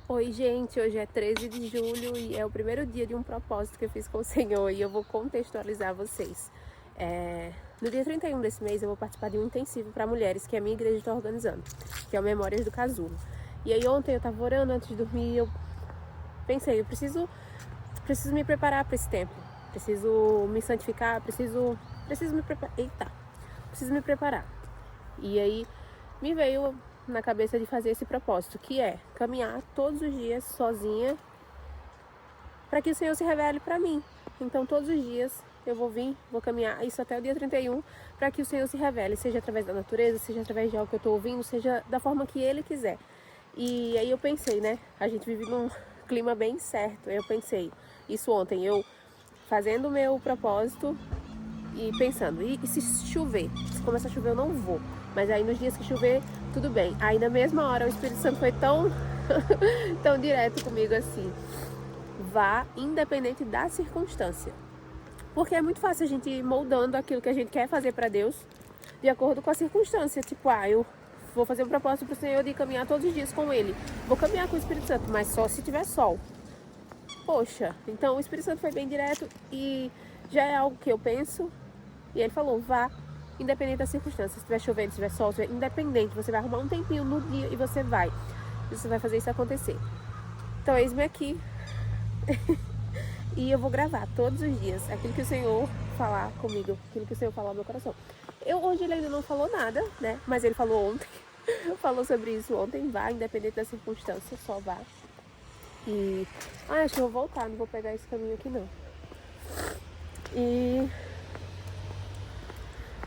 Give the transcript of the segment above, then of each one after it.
Oi, gente, hoje é 13 de julho e é o primeiro dia de um propósito que eu fiz com o Senhor e eu vou contextualizar vocês. No dia 31 desse mês eu vou participar de um intensivo para mulheres que a minha igreja está organizando, que é o Memórias do Casulo. E aí ontem eu estava orando antes de dormir e eu pensei, preciso me preparar para esse tempo, preciso me santificar, preciso me preparar. Eita, preciso me preparar. E aí me veio na cabeça de fazer esse propósito, que é caminhar todos os dias sozinha para que o Senhor se revele para mim. Então todos os dias eu vou caminhar isso até o dia 31 para que o Senhor se revele, seja através da natureza, seja através de algo que eu estou ouvindo, seja da forma que Ele quiser. E aí eu pensei, né, a gente vive num clima bem certo. Eu pensei isso ontem, eu fazendo o meu propósito e pensando, e se chover? Se começar a chover eu não vou. Mas aí nos dias que chover, tudo bem. Aí na mesma hora o Espírito Santo foi tão, tão direto comigo assim. Vá independente da circunstância. Porque é muito fácil a gente ir moldando aquilo que a gente quer fazer para Deus de acordo com a circunstância. Tipo, eu vou fazer um propósito pro Senhor de caminhar todos os dias com Ele. Vou caminhar com o Espírito Santo, mas só se tiver sol. Poxa, então o Espírito Santo foi bem direto e já é algo que eu penso. E ele falou, vá, independente das circunstâncias. Se estiver chovendo, se estiver sol, se estiver independente, você vai arrumar um tempinho no dia e você vai. Você vai fazer isso acontecer. Então, eis-me aqui. E eu vou gravar todos os dias aquilo que o Senhor falar comigo, aquilo que o Senhor falar no meu coração. Hoje ele ainda não falou nada, né? Mas ele falou ontem. Falou sobre isso ontem. Vá, independente das circunstâncias, só vá. E. Acho que eu vou voltar, não vou pegar esse caminho aqui não. E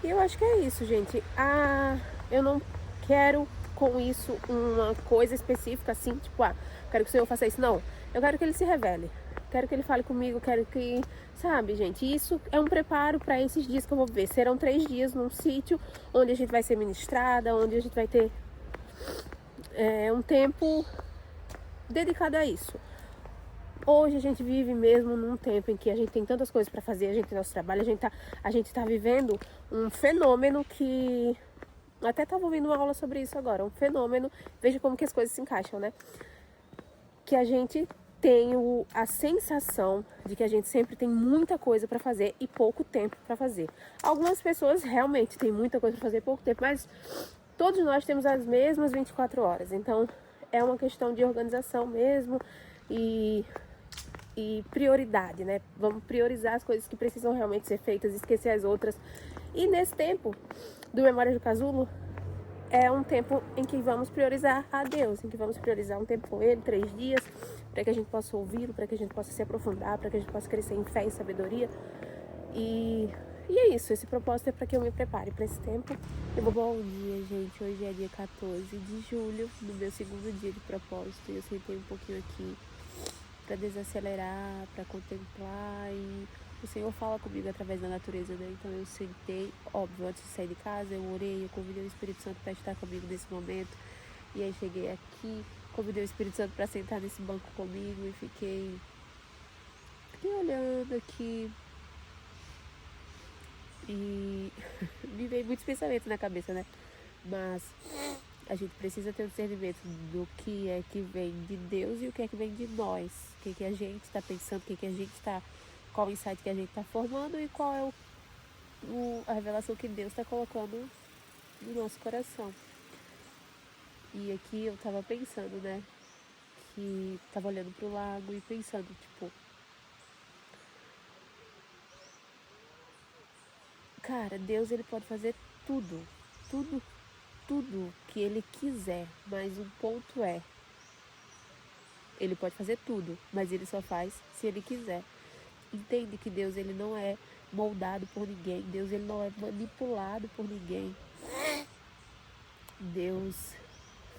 eu acho que é isso, gente. Eu não quero com isso uma coisa específica assim, tipo, quero que o Senhor faça isso. Não, eu quero que Ele se revele. Quero que Ele fale comigo, quero que... Sabe, gente, isso é um preparo para esses dias que eu vou viver. Serão 3 dias num sítio onde a gente vai ser ministrada, onde a gente vai ter um tempo dedicado a isso. Hoje a gente vive mesmo num tempo em que a gente tem tantas coisas para fazer, a gente tem nosso trabalho, a gente tá vivendo um fenômeno que... Até estava ouvindo uma aula sobre isso agora, um fenômeno, veja como que as coisas se encaixam, né? Que a gente tem a sensação de que a gente sempre tem muita coisa para fazer e pouco tempo para fazer. Algumas pessoas realmente têm muita coisa para fazer e pouco tempo, mas todos nós temos as mesmas 24 horas, então é uma questão de organização mesmo e prioridade, né? Vamos priorizar as coisas que precisam realmente ser feitas, esquecer as outras. E nesse tempo do Memórias do Casulo, é um tempo em que vamos priorizar a Deus, em que vamos priorizar um tempo com Ele, 3 dias, para que a gente possa ouvi-lo, para que a gente possa se aprofundar, para que a gente possa crescer em fé e sabedoria. E é isso, esse propósito é para que eu me prepare para esse tempo. Bom dia, gente, hoje é dia 14 de julho, no meu segundo dia de propósito, e eu sentei um pouquinho aqui para desacelerar, para contemplar, e o Senhor fala comigo através da natureza, né? Então eu sentei, óbvio, antes de sair de casa, eu orei, eu convidei o Espírito Santo para estar comigo nesse momento, e aí cheguei aqui, convidei o Espírito Santo para sentar nesse banco comigo e fiquei olhando aqui e me veio muitos pensamentos na cabeça, né? Mas a gente precisa ter o discernimento do que é que vem de Deus e o que é que vem de nós. O que a gente está pensando, o que a gente está... Qual o insight que a gente está formando e qual é a revelação que Deus está colocando no nosso coração. E aqui eu estava pensando, né? Que estava olhando para o lago e pensando, tipo... Cara, Deus, ele pode fazer tudo. Tudo que ele quiser. Mas um ponto é... Ele pode fazer tudo, mas ele só faz se ele quiser. Entende que Deus, ele não é moldado por ninguém. Deus, ele não é manipulado por ninguém. Deus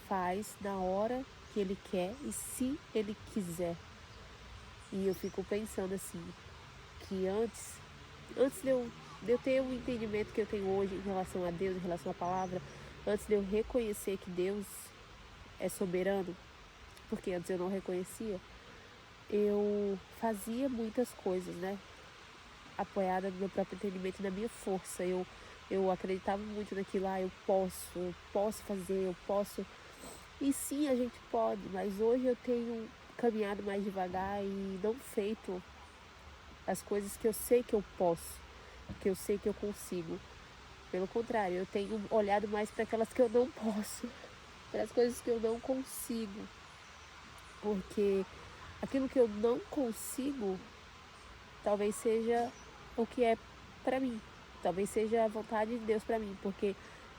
faz na hora que ele quer e se ele quiser. E eu fico pensando assim, que antes de eu ter o entendimento que eu tenho hoje em relação a Deus, em relação à palavra, antes de eu reconhecer que Deus é soberano, porque antes eu não reconhecia, eu fazia muitas coisas, né? Apoiada no meu próprio entendimento e na minha força. Eu acreditava muito naquilo, eu posso fazer, eu posso E sim, a gente pode, mas hoje eu tenho caminhado mais devagar e não feito as coisas que eu sei que eu posso, que eu sei que eu consigo. Pelo contrário, eu tenho olhado mais para aquelas que eu não posso, para as coisas que eu não consigo. Porque aquilo que eu não consigo talvez seja o que é para mim. Talvez seja a vontade de Deus para mim, porque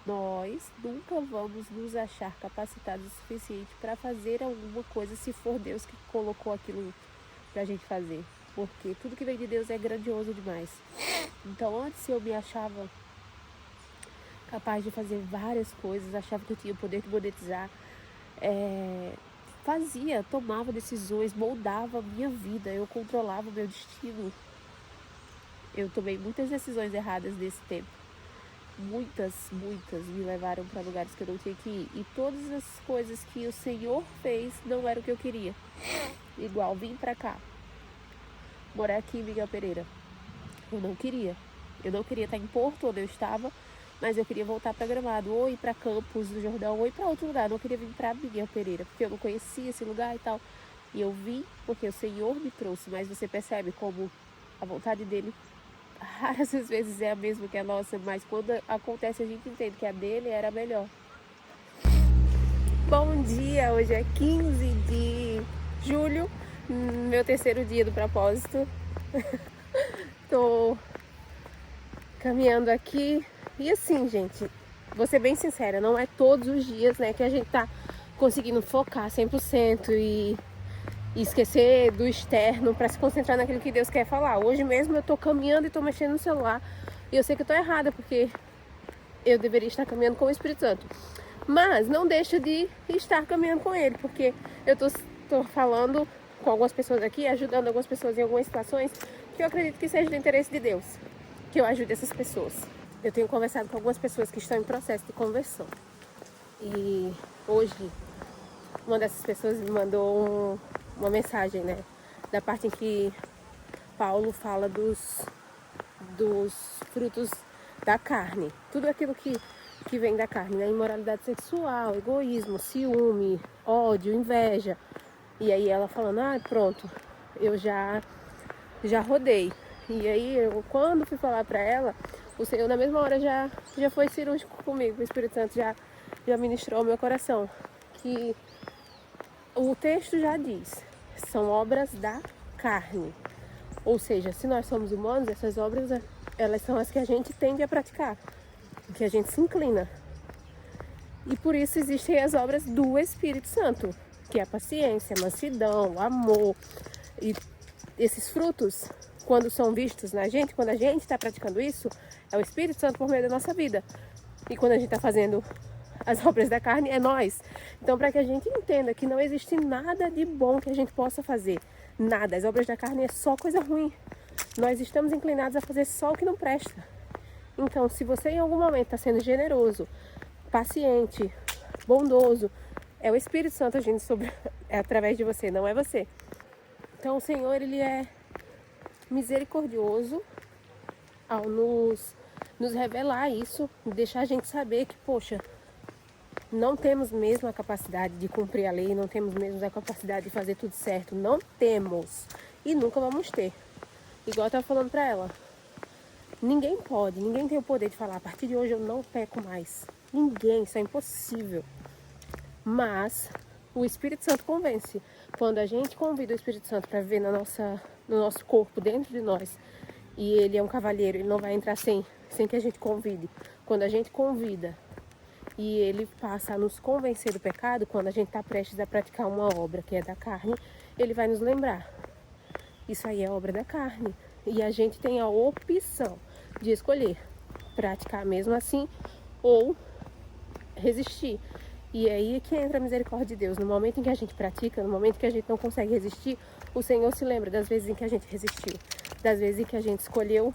nós nunca vamos nos achar capacitados o suficiente para fazer alguma coisa se for Deus que colocou aquilo para a gente fazer. Porque tudo que vem de Deus é grandioso demais. Então antes eu me achava capaz de fazer várias coisas, achava que eu tinha o poder de monetizar, tomava decisões, moldava a minha vida, eu controlava o meu destino. Eu tomei muitas decisões erradas nesse tempo. Muitas me levaram para lugares que eu não tinha que ir. E todas as coisas que o Senhor fez não era o que eu queria. Igual, vim para cá, morar aqui em Miguel Pereira. Eu não queria. Eu não queria estar em Porto, onde eu estava, mas eu queria voltar para Gramado, ou ir para Campos do Jordão, ou ir para outro lugar. Eu não queria vir para Miguel Pereira, porque eu não conhecia esse lugar e tal. E eu vim porque o Senhor me trouxe, mas você percebe como a vontade dele raras as vezes é a mesma que a nossa, mas quando acontece a gente entende que a dele era a melhor. Bom dia, hoje é 15 de julho, meu terceiro dia do propósito. Tô caminhando aqui e assim, gente, vou ser bem sincera, não é todos os dias, né, que a gente tá conseguindo focar 100% e esquecer do externo para se concentrar naquilo que Deus quer falar. Hoje mesmo eu tô caminhando e tô mexendo no celular e eu sei que eu tô errada, porque eu deveria estar caminhando com o Espírito Santo. Mas não deixa de estar caminhando com ele, porque eu tô falando com algumas pessoas aqui, ajudando algumas pessoas em algumas situações que eu acredito que seja do interesse de Deus, que eu ajude essas pessoas. Eu tenho conversado com algumas pessoas que estão em processo de conversão. E hoje uma dessas pessoas me mandou uma mensagem, né? Da parte em que Paulo fala dos frutos da carne. Tudo aquilo que vem da carne, né? Imoralidade sexual, egoísmo, ciúme, ódio, inveja. E aí ela falando, pronto, eu já rodei. E aí eu, quando fui falar pra ela, o Senhor na mesma hora já foi cirúrgico comigo. O Espírito Santo já ministrou ao meu coração. Que o texto já diz, são obras da carne. Ou seja, se nós somos humanos, essas obras, elas são as que a gente tende a praticar, que a gente se inclina. E por isso existem as obras do Espírito Santo, que é a paciência, a mansidão, o amor. E esses frutos, quando são vistos na gente, quando a gente está praticando isso, é o Espírito Santo por meio da nossa vida. E quando a gente está fazendo as obras da carne, é nós. Então, para que a gente entenda que não existe nada de bom que a gente possa fazer, nada. As obras da carne é só coisa ruim. Nós estamos inclinados a fazer só o que não presta. Então, se você em algum momento está sendo generoso, paciente, bondoso, é o Espírito Santo agindo através de você, não é você. Então, o Senhor, ele é misericordioso ao nos revelar isso, deixar a gente saber que, poxa, não temos mesmo a capacidade de cumprir a lei, não temos mesmo a capacidade de fazer tudo certo, não temos e nunca vamos ter. Igual eu estava falando para ela, ninguém tem o poder de falar, a partir de hoje eu não peco mais. Ninguém, isso é impossível. Mas o Espírito Santo convence. Quando a gente convida o Espírito Santo para viver no nosso corpo, dentro de nós, e ele é um cavalheiro, ele não vai entrar sem que a gente convide. Quando a gente convida e ele passa a nos convencer do pecado, quando a gente está prestes a praticar uma obra que é da carne, ele vai nos lembrar. Isso aí é obra da carne. E a gente tem a opção de escolher praticar mesmo assim ou resistir. E aí é que entra a misericórdia de Deus. No momento em que a gente pratica, no momento que a gente não consegue resistir, o Senhor se lembra das vezes em que a gente resistiu, das vezes em que a gente escolheu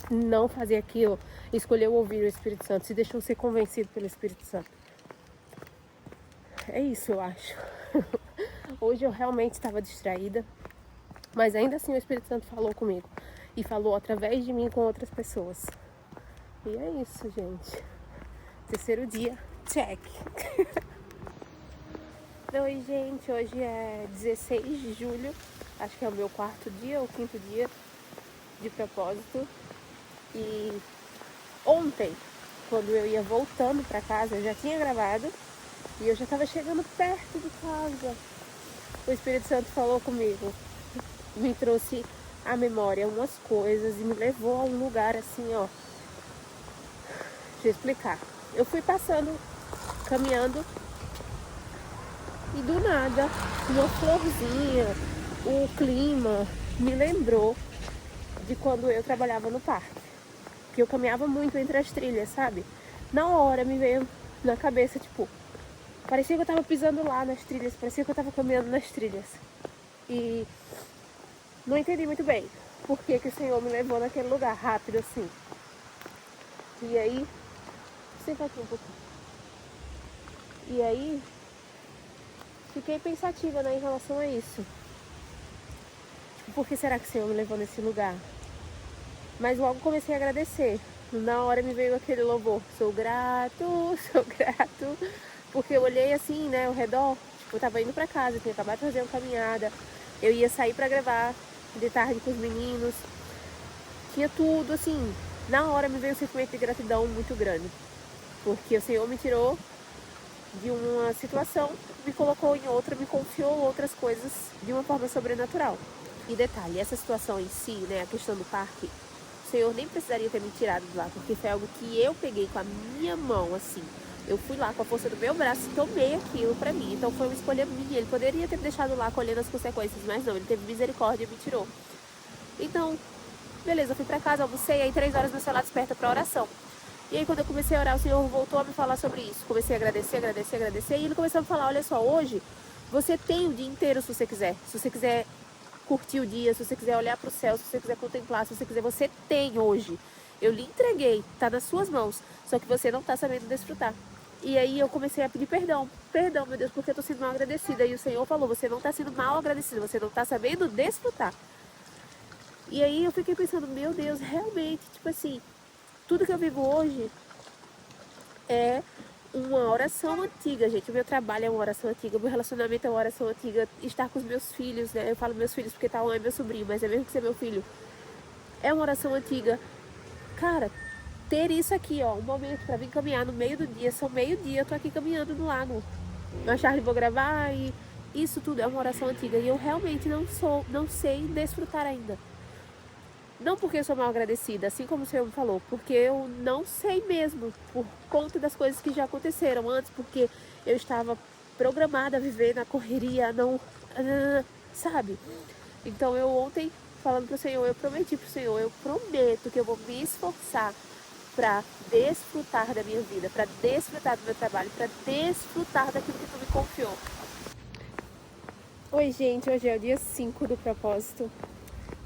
não fazer aquilo, escolheu ouvir o Espírito Santo, se deixou ser convencido pelo Espírito Santo. É isso, eu acho. Hoje eu realmente estava distraída, mas ainda assim o Espírito Santo falou comigo e falou através de mim com outras pessoas. E é isso, gente. Terceiro dia, check. Oi, gente, hoje é 16 de julho, acho que é o meu 4º dia ou 5º dia de propósito. E ontem, quando eu ia voltando pra casa, eu já tinha gravado e eu já tava chegando perto de casa. O Espírito Santo falou comigo, me trouxe à memória umas coisas e me levou a um lugar assim, ó. Deixa eu explicar. Eu fui passando, caminhando, e do nada, uma florzinha, o clima me lembrou de quando eu trabalhava no parque. Que eu caminhava muito entre as trilhas, sabe? Na hora me veio na cabeça, tipo, parecia que eu tava pisando lá nas trilhas, parecia que eu tava caminhando nas trilhas. E não entendi muito bem por que o Senhor me levou naquele lugar rápido assim. E aí, senta aqui um pouquinho. E aí, fiquei pensativa, né, em relação a isso. Por que será que o Senhor me levou nesse lugar? Mas logo comecei a agradecer. Na hora me veio aquele louvor. Sou grato, sou grato. Porque eu olhei assim, né, ao redor. Tipo, eu tava indo pra casa, tinha acabado de fazer uma caminhada. Eu ia sair pra gravar de tarde com os meninos. Tinha tudo, assim. Na hora me veio um sentimento de gratidão muito grande. Porque o Senhor me tirou de uma situação, me colocou em outra, me confiou outras coisas de uma forma sobrenatural. E detalhe, essa situação em si, né, a questão do parque, o Senhor nem precisaria ter me tirado de lá, porque foi algo que eu peguei com a minha mão, assim. Eu fui lá com a força do meu braço e tomei aquilo pra mim. Então foi uma escolha minha. Ele poderia ter me deixado lá colhendo as consequências, mas não, ele teve misericórdia e me tirou. Então, beleza, eu fui pra casa, almocei, aí 3 horas meu celular desperta pra oração. E aí quando eu comecei a orar, o Senhor voltou a me falar sobre isso. Comecei a agradecer, e ele começou a me falar, olha só, hoje você tem o dia inteiro se você quiser. Se você quiser curtir o dia, se você quiser olhar para o céu, se você quiser contemplar, se você quiser, você tem hoje. Eu lhe entreguei, tá nas suas mãos, só que você não tá sabendo desfrutar. E aí eu comecei a pedir perdão, meu Deus, porque eu tô sendo mal agradecida. E o Senhor falou, você não tá sendo mal agradecida, você não tá sabendo desfrutar. E aí eu fiquei pensando, meu Deus, realmente, tipo assim, tudo que eu vivo hoje é uma oração antiga, gente. O meu trabalho é uma oração antiga, o meu relacionamento é uma oração antiga. Estar com os meus filhos, né? Eu falo meus filhos porque tal um é meu sobrinho, mas é mesmo que ser meu filho. É uma oração antiga. Cara, ter isso aqui, ó, um momento pra vir caminhar no meio do dia. São meio-dia, eu tô aqui caminhando no lago. Mais tarde vou gravar e isso tudo é uma oração antiga. E eu realmente não sei desfrutar ainda. Não porque eu sou mal agradecida, assim como o Senhor me falou, porque eu não sei mesmo, por conta das coisas que já aconteceram antes, porque eu estava programada a viver na correria, não, sabe? Então eu ontem, falando pro Senhor, eu prometi pro Senhor, eu prometo que eu vou me esforçar para desfrutar da minha vida, para desfrutar do meu trabalho, para desfrutar daquilo que tu me confiou. Oi, gente, hoje é o dia 5 do propósito.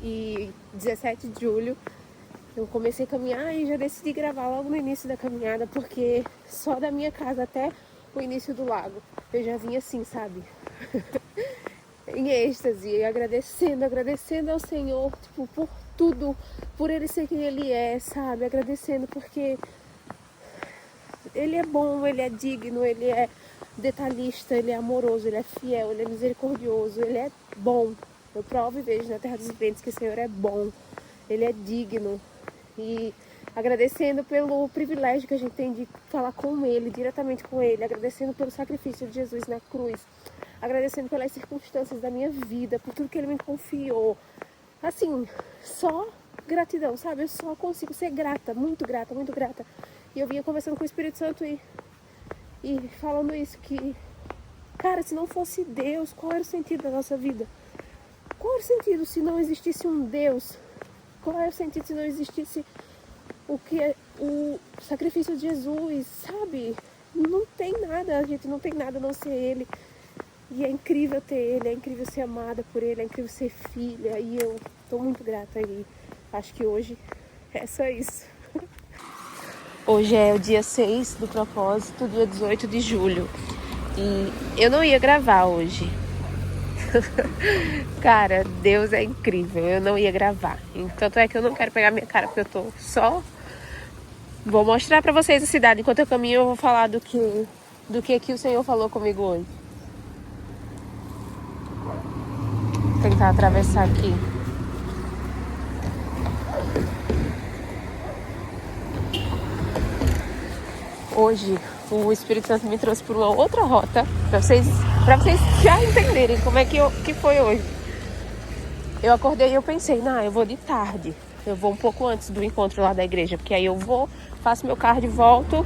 E 17 de julho eu comecei a caminhar e já decidi gravar logo no início da caminhada, porque só da minha casa até o início do lago eu já vinha assim, sabe? Em êxtase, agradecendo ao Senhor, tipo, por tudo, por Ele ser quem Ele é, sabe? Agradecendo porque Ele é bom, Ele é digno, Ele é detalhista, Ele é amoroso, Ele é fiel, Ele é misericordioso, Ele é bom. Eu provo e vejo na terra dos viventes que o Senhor é bom, Ele é digno. E agradecendo pelo privilégio que a gente tem de falar com Ele, diretamente com Ele, agradecendo pelo sacrifício de Jesus na cruz, agradecendo pelas circunstâncias da minha vida, por tudo que Ele me confiou. Assim, só gratidão, sabe? Eu só consigo ser grata, muito grata, muito grata. E eu vinha conversando com o Espírito Santo e falando isso, que, cara, se não fosse Deus, qual era o sentido da nossa vida? Qual era o sentido se não existisse um Deus? Qual era o sentido se não existisse o sacrifício de Jesus, sabe? Não tem nada, a gente não tem nada a não ser Ele. E é incrível ter Ele, é incrível ser amada por Ele, é incrível ser filha. E eu tô muito grata e acho que hoje é só isso. Hoje é o dia 6 do propósito, dia 18 de julho. E eu não ia gravar hoje. Cara, Deus é incrível, eu não ia gravar. Tanto é que eu não quero pegar minha cara, porque eu tô só... Vou mostrar pra vocês a cidade. Enquanto eu caminho, eu vou falar do que o Senhor falou comigo hoje. tentar atravessar aqui. Hoje o Espírito Santo me trouxe por uma outra rota, para vocês já entenderem como é que foi hoje. Eu acordei e eu pensei, eu vou de tarde. Eu vou um pouco antes do encontro lá da igreja, porque aí eu vou, faço meu cardio, volto,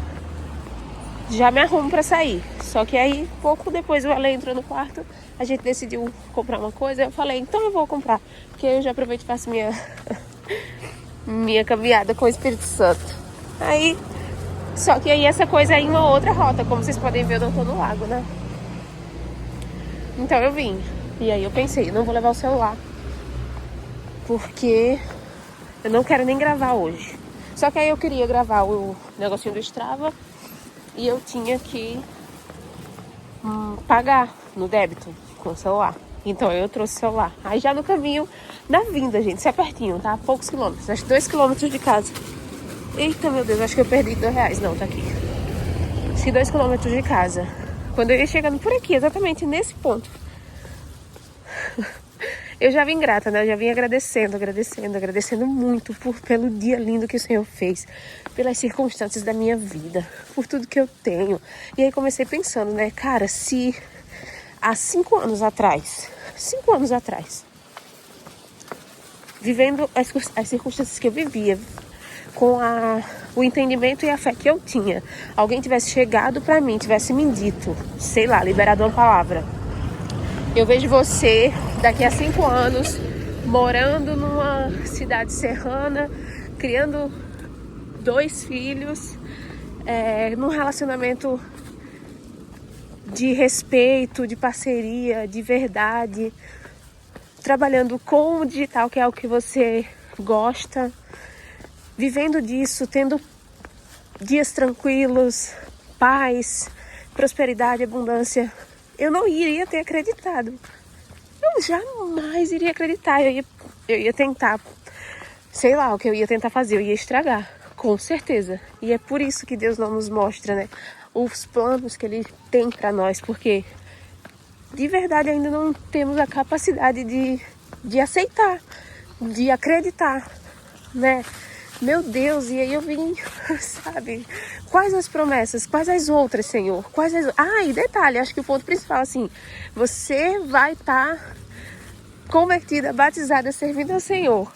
já me arrumo para sair. Só que aí, pouco depois, o Ale entrou no quarto, a gente decidiu comprar uma coisa. Eu falei, então eu vou comprar, porque aí eu já aproveito e faço minha caminhada com o Espírito Santo. Aí, só que aí essa coisa é em uma outra rota, como vocês podem ver, eu não tô no lago, né? Então eu vim. E aí eu pensei, eu não vou levar o celular, porque eu não quero nem gravar hoje. Só que aí eu queria gravar o negocinho do Strava e eu tinha que pagar no débito com o celular. Então eu trouxe o celular. Aí já no caminho, na vinda, gente, isso é pertinho, tá? Poucos quilômetros, acho que 2 quilômetros de casa. Eita, meu Deus, acho que eu perdi R$2. Não, tá aqui. Acho que 2 quilômetros de casa. Quando eu ia chegando por aqui, exatamente nesse ponto, eu já vim grata, né? Eu já vim agradecendo muito pelo dia lindo que o Senhor fez, pelas circunstâncias da minha vida, por tudo que eu tenho. E aí comecei pensando, né? Cara, se há 5 anos atrás, vivendo as circunstâncias que eu vivia, com o entendimento e a fé que eu tinha, alguém tivesse chegado pra mim, tivesse me dito, sei lá, liberado uma palavra: eu vejo você daqui a 5 anos morando numa cidade serrana, criando 2 filhos, num relacionamento de respeito, de parceria, de verdade, trabalhando com o digital, que é o que você gosta, vivendo disso, tendo dias tranquilos, paz, prosperidade, abundância. Eu não iria ter acreditado. Eu jamais iria acreditar. Eu ia tentar, sei lá o que eu ia tentar fazer, eu ia estragar, com certeza. E é por isso que Deus não nos mostra, né, os planos que Ele tem para nós, porque de verdade ainda não temos a capacidade de aceitar, de acreditar, né? Meu Deus, e aí eu vim, sabe? Quais as promessas? Quais as outras, Senhor? E detalhe, acho que o ponto principal, assim, você vai estar convertida, batizada, servindo ao Senhor.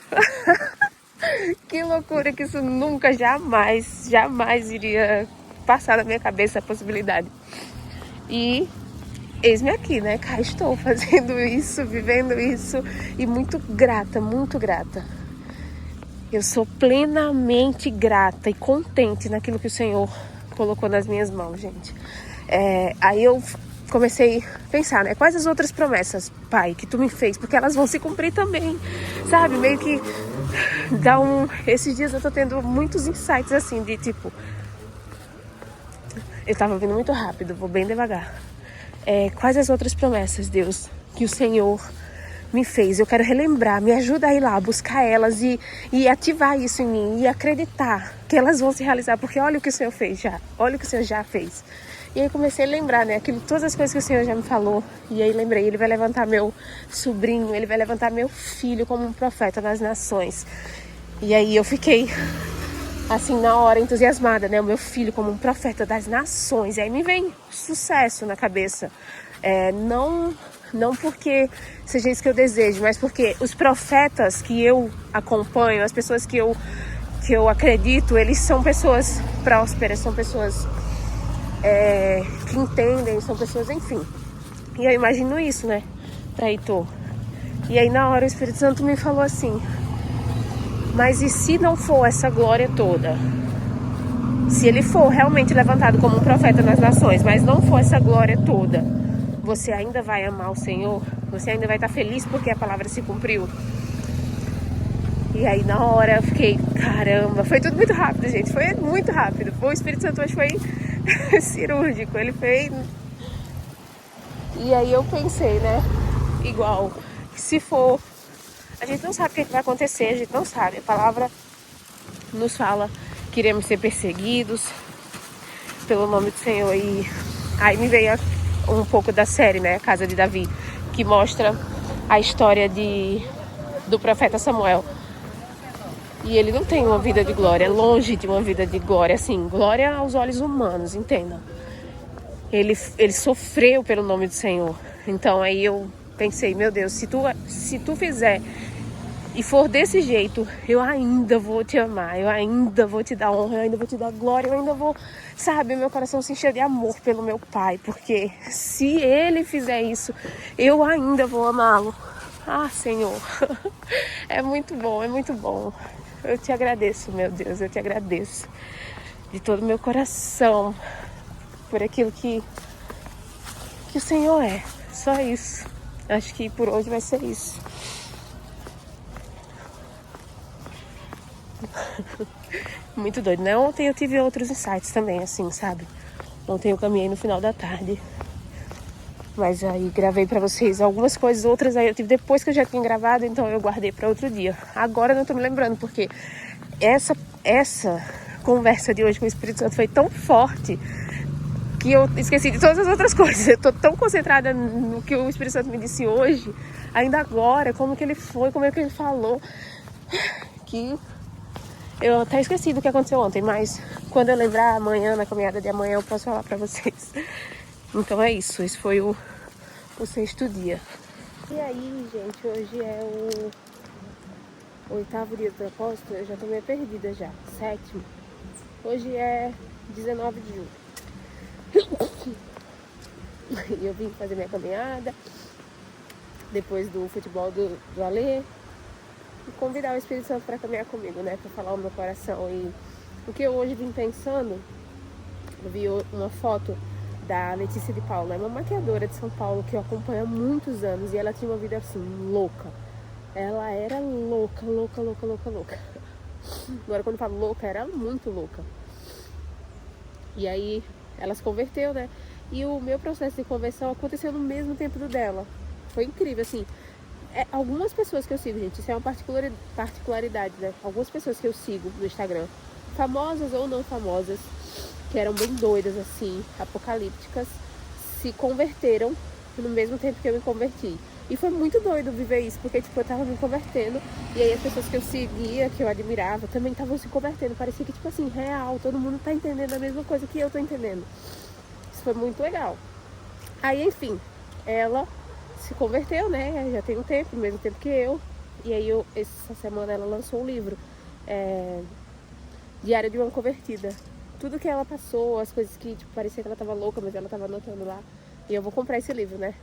Que loucura que isso nunca, jamais iria passar na minha cabeça a possibilidade. E eis-me aqui, né? Cá estou fazendo isso, vivendo isso, e muito grata, muito grata. Eu sou plenamente grata e contente naquilo que o Senhor colocou nas minhas mãos, gente. Aí eu comecei a pensar, né? Quais as outras promessas, Pai, que Tu me fez? Porque elas vão se cumprir também, sabe? Meio que Esses dias eu tô tendo muitos insights assim, de tipo... Eu tava vindo muito rápido, vou bem devagar. Quais as outras promessas, Deus, que o Senhor me fez? Eu quero relembrar, me ajuda a ir lá, buscar elas e ativar isso em mim e acreditar que elas vão se realizar, porque olha o que o Senhor fez já, olha o que o Senhor já fez. E aí comecei a lembrar, né, todas as coisas que o Senhor já me falou, e aí lembrei, Ele vai levantar meu sobrinho, Ele vai levantar meu filho como um profeta das nações. E aí eu fiquei, assim, na hora, entusiasmada, né, o meu filho como um profeta das nações. E aí me vem sucesso na cabeça, não porque seja isso que eu desejo, mas porque os profetas que eu acompanho, as pessoas que eu acredito, eles são pessoas prósperas, são pessoas que entendem, são pessoas, enfim. E eu imagino isso, né, pra Heitor. E aí na hora o Espírito Santo me falou assim: mas e se não for essa glória toda? Se ele for realmente levantado como um profeta nas nações, mas não for essa glória toda, você ainda vai amar o Senhor? Você ainda vai estar feliz porque a palavra se cumpriu? E aí na hora eu fiquei, caramba, foi tudo muito rápido, gente, foi muito rápido. O Espírito Santo hoje foi cirúrgico, ele fez... E aí eu pensei, né, igual, se for... A gente não sabe o que vai acontecer, a gente não sabe. A palavra nos fala que iremos ser perseguidos pelo nome do Senhor. E aí me veio um pouco da série, né, a Casa de Davi, que mostra a história do profeta Samuel. E ele não tem uma vida de glória, é longe de uma vida de glória, assim, glória aos olhos humanos, entendam. Ele sofreu pelo nome do Senhor. Então aí eu pensei, meu Deus, se tu fizer e for desse jeito, eu ainda vou te amar, eu ainda vou te dar honra, eu ainda vou te dar glória, eu ainda vou, sabe, meu coração se encher de amor pelo meu pai, porque se ele fizer isso, eu ainda vou amá-lo. Ah, Senhor, é muito bom, é muito bom. Eu te agradeço, meu Deus, eu te agradeço de todo o meu coração por aquilo que o Senhor é. Só isso. Acho que por hoje vai ser isso. Muito doido, né? Ontem eu tive outros insights também, assim, sabe? Ontem eu caminhei no final da tarde. Mas aí gravei pra vocês algumas coisas, outras aí eu tive depois que eu já tinha gravado, então eu guardei pra outro dia. Agora eu não tô me lembrando, porque essa conversa de hoje com o Espírito Santo foi tão forte que eu esqueci de todas as outras coisas. Eu tô tão concentrada no que o Espírito Santo me disse hoje, ainda agora, como que ele foi, como é que ele falou, que eu até esqueci do que aconteceu ontem, mas quando eu lembrar amanhã, na caminhada de amanhã, eu posso falar pra vocês. Então é isso, esse foi o 6º dia. E aí, gente, hoje é o 8º dia do propósito, eu já tô meio perdida já, 7º. Hoje é 19 de julho. E eu vim fazer minha caminhada, depois do futebol do Alê, e convidar o Espírito Santo para caminhar comigo, né, para falar o meu coração. E o que eu hoje vim pensando, eu vi uma foto da Letícia de Paula, é uma maquiadora de São Paulo que eu acompanho há muitos anos, e ela tinha uma vida assim, louca. Ela era louca. Agora quando eu falo louca, era muito louca. E aí ela se converteu, né? E o meu processo de conversão aconteceu no mesmo tempo do dela. Foi incrível, assim. Algumas pessoas que eu sigo, gente, isso é uma particularidade, né? Algumas pessoas que eu sigo no Instagram, famosas ou não famosas, que eram bem doidas, assim, apocalípticas, se converteram no mesmo tempo que eu me converti. E foi muito doido viver isso, porque, tipo, eu tava me convertendo, e aí as pessoas que eu seguia, que eu admirava, também estavam se convertendo. Parecia que, tipo assim, real, todo mundo tá entendendo a mesma coisa que eu tô entendendo. Isso foi muito legal. Aí, enfim, ela se converteu, né? Já tem um tempo, o mesmo tempo que eu. E aí, essa semana, ela lançou um livro, Diário de uma Convertida. Tudo que ela passou, as coisas que, tipo, parecia que ela tava louca, mas ela tava anotando lá. E eu vou comprar esse livro, né?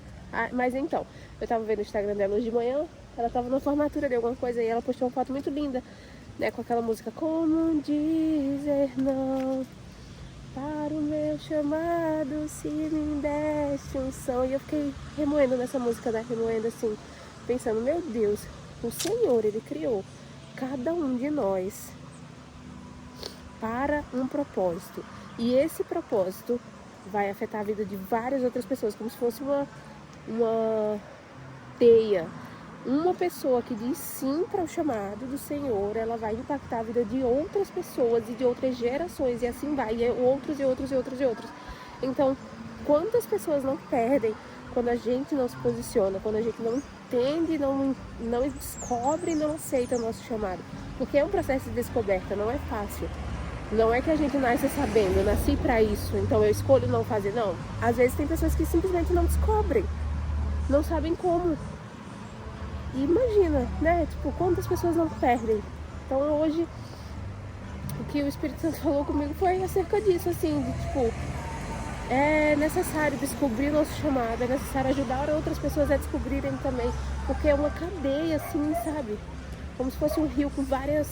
Mas então, eu tava vendo o Instagram dela hoje de manhã, ela tava na formatura de alguma coisa e ela postou uma foto muito linda, né? Com aquela música, como dizer não para o meu chamado, se me deste um som. E eu fiquei remoendo nessa música, né? Remoendo assim, pensando, meu Deus, o Senhor, Ele criou cada um de nós para um propósito. E esse propósito vai afetar a vida de várias outras pessoas, como se fosse uma teia. Uma pessoa que diz sim para o chamado do Senhor, ela vai impactar a vida de outras pessoas e de outras gerações, e assim vai, e outros. Então, quantas pessoas não perdem quando a gente não se posiciona, quando a gente não entende, não descobre e não aceita o nosso chamado? Porque é um processo de descoberta, não é fácil. Não é que a gente nasce sabendo, eu nasci pra isso, então eu escolho não fazer, não. Às vezes tem pessoas que simplesmente não descobrem, não sabem como. E imagina, né, tipo, quantas pessoas não perdem. Então hoje, o que o Espírito Santo falou comigo foi acerca disso, assim, de tipo, é necessário descobrir o nosso chamado, é necessário ajudar outras pessoas a descobrirem também, porque é uma cadeia, assim, sabe? Como se fosse um rio com várias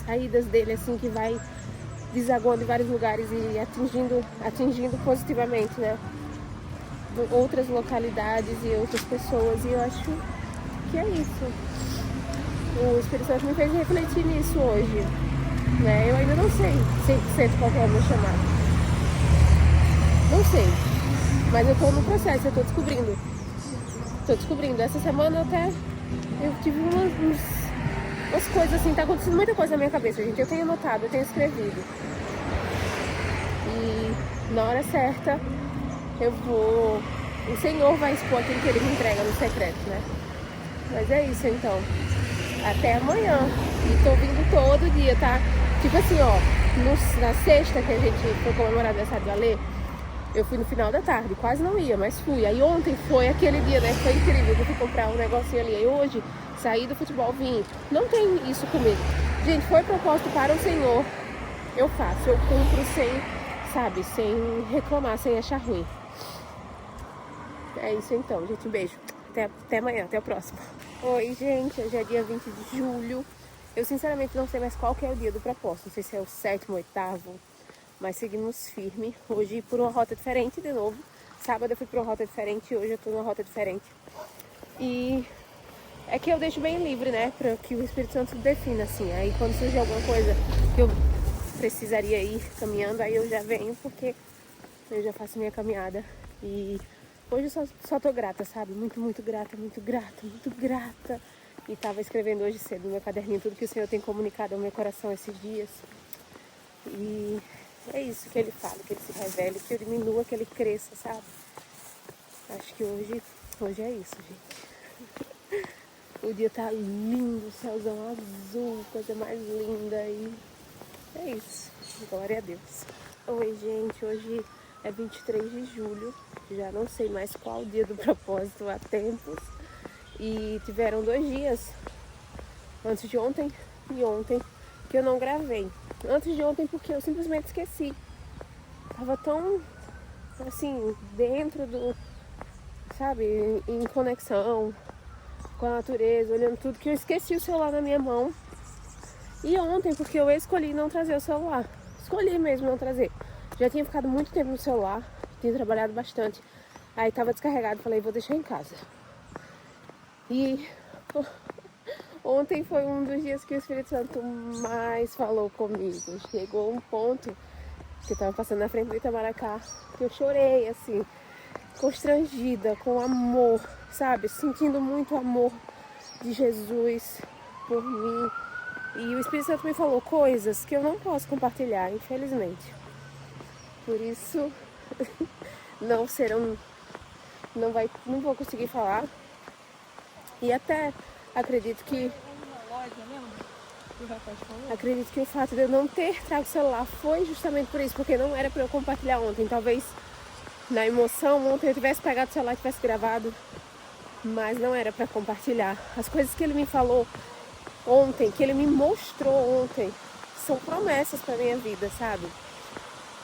saídas dele, assim, que vai desaguando em vários lugares e atingindo positivamente, né? Outras localidades e outras pessoas, e eu acho que é isso. O Espírito Santo me fez refletir nisso hoje, né? Eu ainda não sei 100% qual é o meu chamado. Não sei, mas eu tô no processo, eu tô descobrindo. Essa semana até eu tive umas coisas assim, tá acontecendo muita coisa na minha cabeça, gente. Eu tenho anotado, eu tenho escrevido. E na hora certa, o Senhor vai expor aquilo que Ele me entrega no secreto, né? Mas é isso então. Até amanhã. E tô vindo todo dia, tá? Tipo assim, ó, na sexta que a gente foi comemorar o aniversário do Alê, eu fui no final da tarde, quase não ia, mas fui. Aí ontem foi aquele dia, né? Foi incrível, eu fui comprar um negocinho ali. Aí hoje, saí do futebol, vim. Não tem isso comigo. Gente, foi proposto para o Senhor. Eu faço, eu cumpro sem, sabe, sem reclamar, sem achar ruim. É isso então, gente. Um beijo. Até amanhã, até o próximo. Oi, gente. Hoje é dia 20 de julho. Eu sinceramente não sei mais qual que é o dia do propósito. Não sei se é o 7º, 8º. Mas seguimos firme. Hoje por uma rota diferente de novo. Sábado eu fui por uma rota diferente. Hoje eu tô numa rota diferente. E é que eu deixo bem livre, né? Para que o Espírito Santo defina, assim. Aí quando surgir alguma coisa que eu precisaria ir caminhando, aí eu já venho, porque eu já faço minha caminhada. E hoje eu só tô grata, sabe? Muito, muito grata, muito grata, muito grata. E tava escrevendo hoje cedo no meu caderninho tudo que o Senhor tem comunicado ao meu coração esses dias. E é isso que ele fala, que ele se revele, que eu diminua, que ele cresça, sabe? Acho que hoje é isso, gente. O dia tá lindo, céuzão azul, coisa mais linda. E é isso. Glória a Deus. Oi, gente. Hoje é 23 de julho. Já não sei mais qual o dia do propósito há tempos. E tiveram 2 dias, antes de ontem e ontem, que eu não gravei. Antes de ontem porque eu simplesmente esqueci. Tava tão, assim, dentro do, sabe, em conexão com a natureza, olhando tudo, que eu esqueci o celular na minha mão. E ontem, porque eu escolhi não trazer o celular. Escolhi mesmo não trazer. Já tinha ficado muito tempo no celular, tinha trabalhado bastante. Aí tava descarregado, falei, vou deixar em casa. E ontem foi um dos dias que o Espírito Santo mais falou comigo. Chegou um ponto que eu tava passando na frente do Itamaracá, que eu chorei, assim, constrangida, com amor, sabe? Sentindo muito amor de Jesus por mim. E o Espírito Santo me falou coisas que eu não posso compartilhar, infelizmente. Por isso, não vou conseguir falar. E até acredito que o fato de eu não ter trago o celular foi justamente por isso, porque não era para eu compartilhar ontem. Talvez na emoção ontem eu tivesse pegado o celular e tivesse gravado, mas não era para compartilhar. As coisas que ele me falou ontem, que ele me mostrou ontem, são promessas para minha vida, sabe?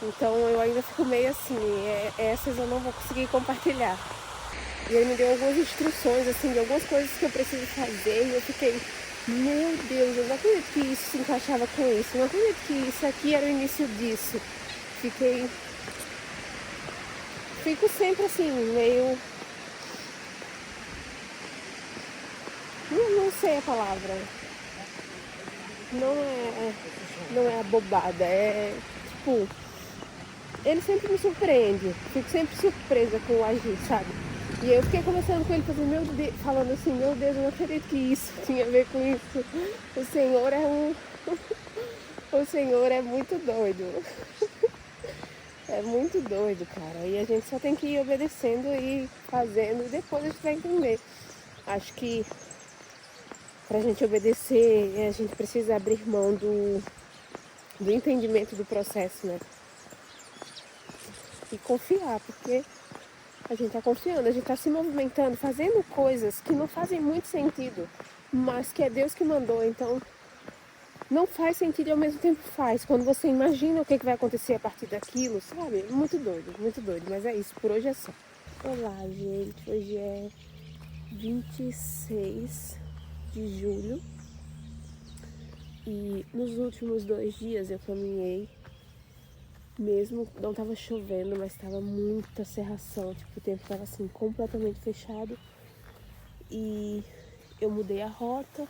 Então eu ainda fico meio assim, essas eu não vou conseguir compartilhar. E ele me deu algumas instruções, assim, de algumas coisas que eu preciso fazer. E eu fiquei, meu Deus, eu não acredito que isso se encaixava com isso. Eu não acredito que isso aqui era o início disso. Fico sempre assim, meio... Não sei a palavra. Não é abobada, é tipo... Ele sempre me surpreende. Fico sempre surpresa com o agir, sabe? E eu fiquei conversando com ele, falando assim, meu Deus, eu não acredito que isso tinha a ver com isso. O Senhor é muito doido. É muito doido, cara. E a gente só tem que ir obedecendo e fazendo, e depois a gente vai entender. Acho que pra gente obedecer, a gente precisa abrir mão do entendimento do processo, né? E confiar, porque a gente tá confiando, a gente tá se movimentando, fazendo coisas que não fazem muito sentido, mas que é Deus que mandou, então não faz sentido e ao mesmo tempo faz. Quando você imagina o que vai acontecer a partir daquilo, sabe? Muito doido, mas é isso, por hoje é só. Olá, gente, hoje é 26 de julho e nos últimos 2 dias eu caminhei. Mesmo não tava chovendo, mas tava muita cerração, tipo, o tempo tava assim, completamente fechado. E eu mudei a rota,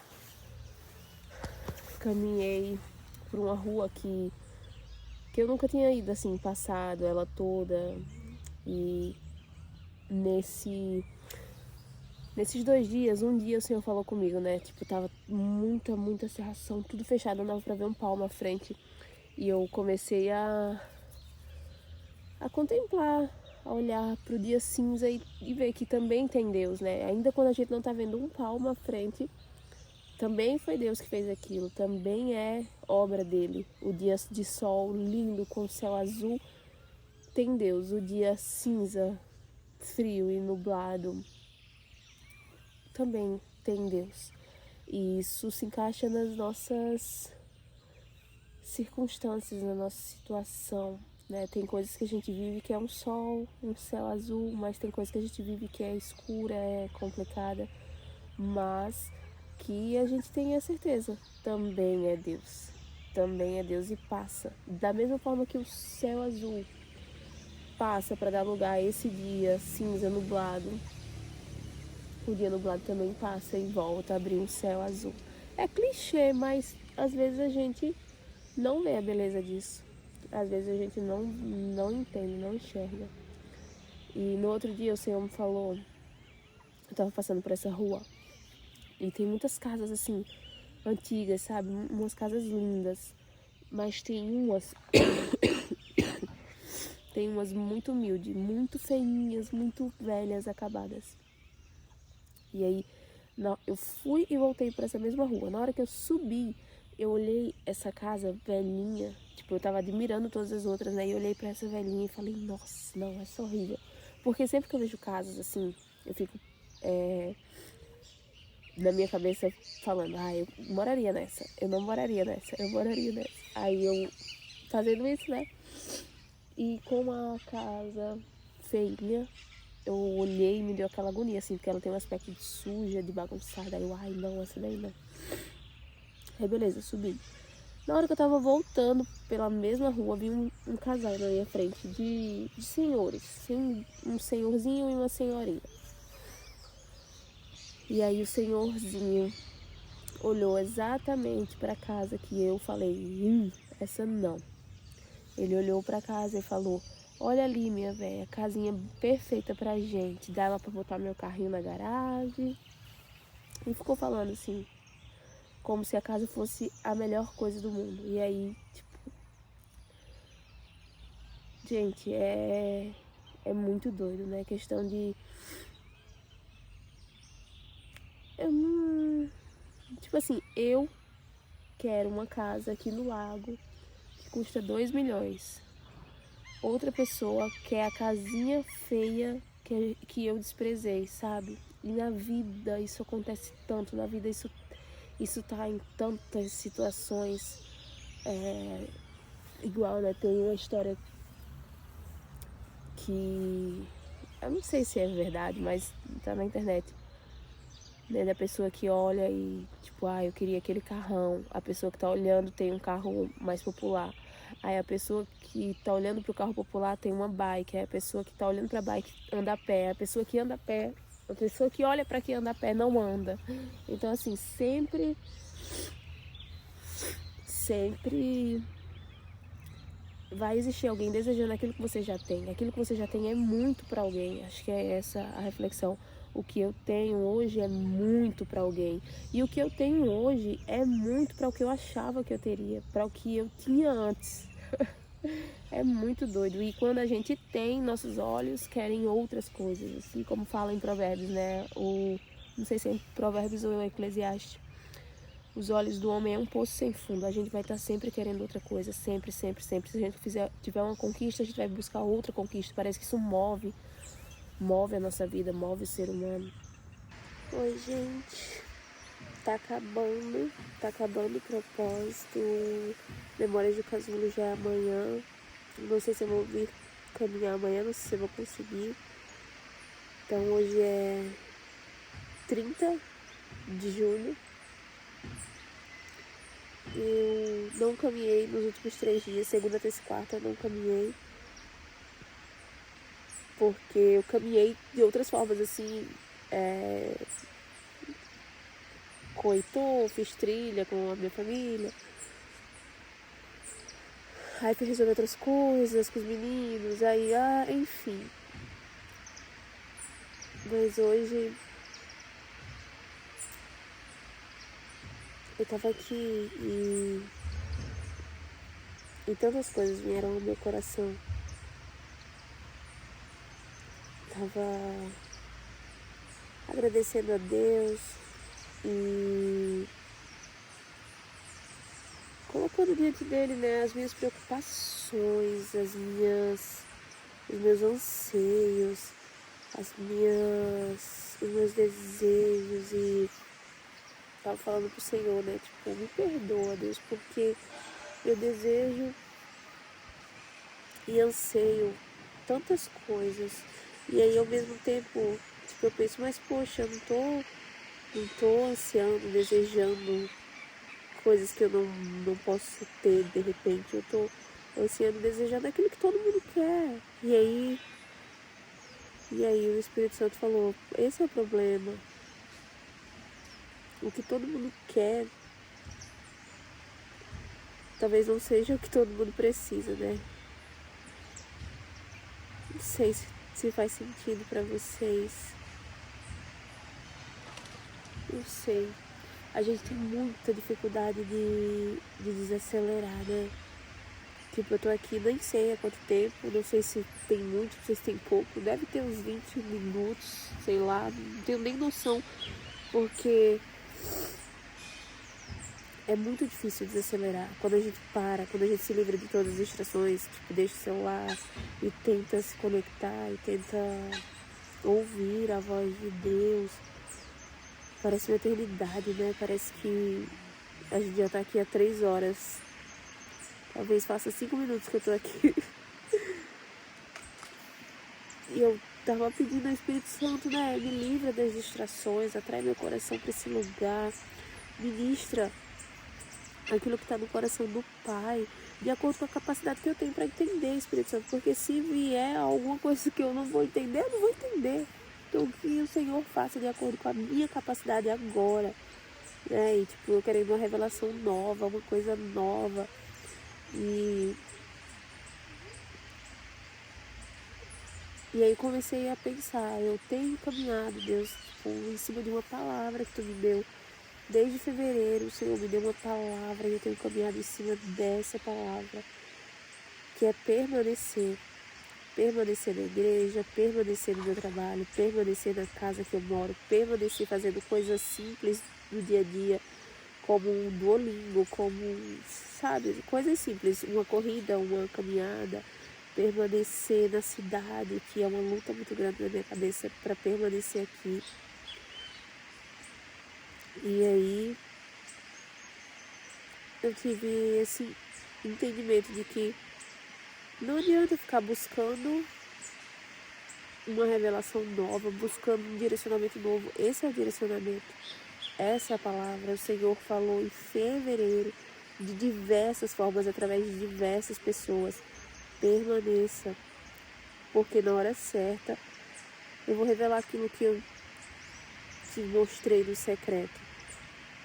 caminhei por uma rua que eu nunca tinha ido, assim, passado ela toda. E nesses 2 dias, um dia o Senhor falou comigo, né, tipo, tava muita cerração, tudo fechado, não dava pra ver um palmo à frente. E eu comecei a contemplar a olhar pro dia cinza e ver que também tem Deus, né? Ainda quando a gente não tá vendo um palmo à frente, também foi Deus que fez aquilo, também é obra dele. O dia de sol lindo com o céu azul tem Deus. O dia cinza, frio e nublado também tem Deus. E isso se encaixa nas nossas circunstâncias, na nossa situação, né? Tem coisas que a gente vive que é um sol, um céu azul, mas tem coisas que a gente vive que é escura, é complicada, mas que a gente tem a certeza, também é Deus e passa. Da mesma forma que o céu azul passa para dar lugar a esse dia cinza, nublado, o dia nublado também passa e volta a abrir um céu azul. É clichê, mas às vezes a gente não vê a beleza disso. Às vezes a gente não entende, não enxerga. E no outro dia o Senhor me falou, eu tava passando por essa rua, e tem muitas casas assim, antigas, sabe? Umas casas lindas. Mas tem umas tem umas muito humildes, muito feinhas, muito velhas, acabadas. E aí eu fui e voltei para essa mesma rua. Na hora que eu subi, eu olhei essa casa velhinha, tipo, eu tava admirando todas as outras, né? E eu olhei para essa velhinha e falei, nossa, não, essa é horrível. Porque sempre que eu vejo casas assim, eu fico na minha cabeça falando, eu moraria nessa, eu não moraria nessa, eu moraria nessa. Aí eu fazendo isso, né? E com a casa feinha, eu olhei e me deu aquela agonia, assim, porque ela tem um aspecto de suja, de bagunçada. Aí eu, não, essa daí não. Aí beleza, subi. Na hora que eu tava voltando pela mesma rua, vi um casal na minha frente de senhores. Um senhorzinho e uma senhorinha. E aí o senhorzinho olhou exatamente pra casa que eu falei, essa não. Ele olhou pra casa e falou, olha ali, minha velha, casinha perfeita pra gente. Dava pra botar meu carrinho na garagem. E ficou falando assim, como se a casa fosse a melhor coisa do mundo. E aí, tipo, gente, é muito doido, né? Questão de... Eu não... Tipo assim, eu quero uma casa aqui no lago que custa 2 milhões. Outra pessoa quer a casinha feia que eu desprezei, sabe? E na vida isso acontece tanto, na vida isso tá em tantas situações. Igual, né? Tem uma história que eu não sei se é verdade, mas tá na internet, né? Da pessoa que olha e tipo, eu queria aquele carrão. A pessoa que tá olhando tem um carro mais popular. Aí a pessoa que tá olhando pro carro popular tem uma bike. Aí a pessoa que tá olhando pra bike anda a pé. A pessoa que anda a pé, a pessoa que olha pra quem anda a pé não anda. Então assim, sempre vai existir alguém desejando aquilo que você já tem. Aquilo que você já tem é muito para alguém. Acho que é essa a reflexão. O que eu tenho hoje é muito para alguém. E o que eu tenho hoje é muito para o que eu achava que eu teria, para o que eu tinha antes. É muito doido. E quando a gente tem, nossos olhos querem outras coisas. Assim como fala em Provérbios, né? Não sei se é em Provérbios ou em Eclesiastes. Os olhos do homem é um poço sem fundo. A gente vai estar sempre querendo outra coisa. Sempre, sempre, sempre. Se a gente tiver uma conquista, a gente vai buscar outra conquista. Parece que isso move a nossa vida, move o ser humano. Oi, gente. Tá acabando o propósito. Memórias do Casulo já é amanhã. Não sei se eu vou vir caminhar amanhã, não sei se eu vou conseguir. Então hoje é 30 de junho. Eu não caminhei nos últimos 3 dias, segunda, terça e quarta, eu não caminhei. Porque eu caminhei de outras formas, assim, com o Heitor, fiz trilha com a minha família. Aí fui resolver outras coisas com os meninos, aí, enfim. Mas hoje eu tava aqui e tantas coisas vieram ao meu coração. tava agradecendo a Deus e colocando diante dele, né, as minhas preocupações, os meus anseios, os meus desejos, e tava falando pro Senhor, né, tipo, me perdoa, Deus, porque eu desejo e anseio tantas coisas, e aí ao mesmo tempo, tipo, eu penso, mas poxa, eu não tô ansiando, desejando coisas que eu não posso ter de repente, eu tô ansiando, desejando aquilo que todo mundo quer. E aí o Espírito Santo falou, esse é o problema. O que todo mundo quer talvez não seja o que todo mundo precisa, né? Não sei se faz sentido pra vocês. Não sei. A gente tem muita dificuldade de desacelerar, né? Tipo, eu tô aqui, nem sei há quanto tempo, não sei se tem muito, não sei se tem pouco, deve ter uns 20 minutos, sei lá, não tenho nem noção, porque é muito difícil desacelerar. Quando a gente para, quando a gente se livra de todas as distrações, tipo, deixa o celular e tenta se conectar e tenta ouvir a voz de Deus, parece uma eternidade, né? Parece que a gente já tá aqui há 3 horas. Talvez faça 5 minutos que eu tô aqui. E eu tava pedindo ao Espírito Santo, né? Me livra das distrações, atrai meu coração para esse lugar. Ministra aquilo que está no coração do Pai, de acordo com a capacidade que eu tenho para entender, Espírito Santo. Porque se vier alguma coisa que eu não vou entender, eu não vou entender. Então que o Senhor faça de acordo com a minha capacidade agora. Né? E tipo, eu querendo uma revelação nova, uma coisa nova. E aí comecei a pensar, eu tenho caminhado, Deus, tipo, em cima de uma palavra que tu me deu. Desde fevereiro, o Senhor me deu uma palavra e eu tenho caminhado em cima dessa palavra, que é permanecer. Permanecer na igreja, permanecer no meu trabalho, permanecer na casa que eu moro, permanecer fazendo coisas simples do dia a dia, como um Duolingo, como, sabe, coisas simples, uma corrida, uma caminhada, permanecer na cidade, que é uma luta muito grande na minha cabeça para permanecer aqui. E aí eu tive esse entendimento de que não adianta ficar buscando uma revelação nova, buscando um direcionamento novo. Esse é o direcionamento. Essa é a palavra. O Senhor falou em fevereiro, de diversas formas, através de diversas pessoas. Permaneça, porque na hora certa eu vou revelar aquilo que eu te mostrei no secreto.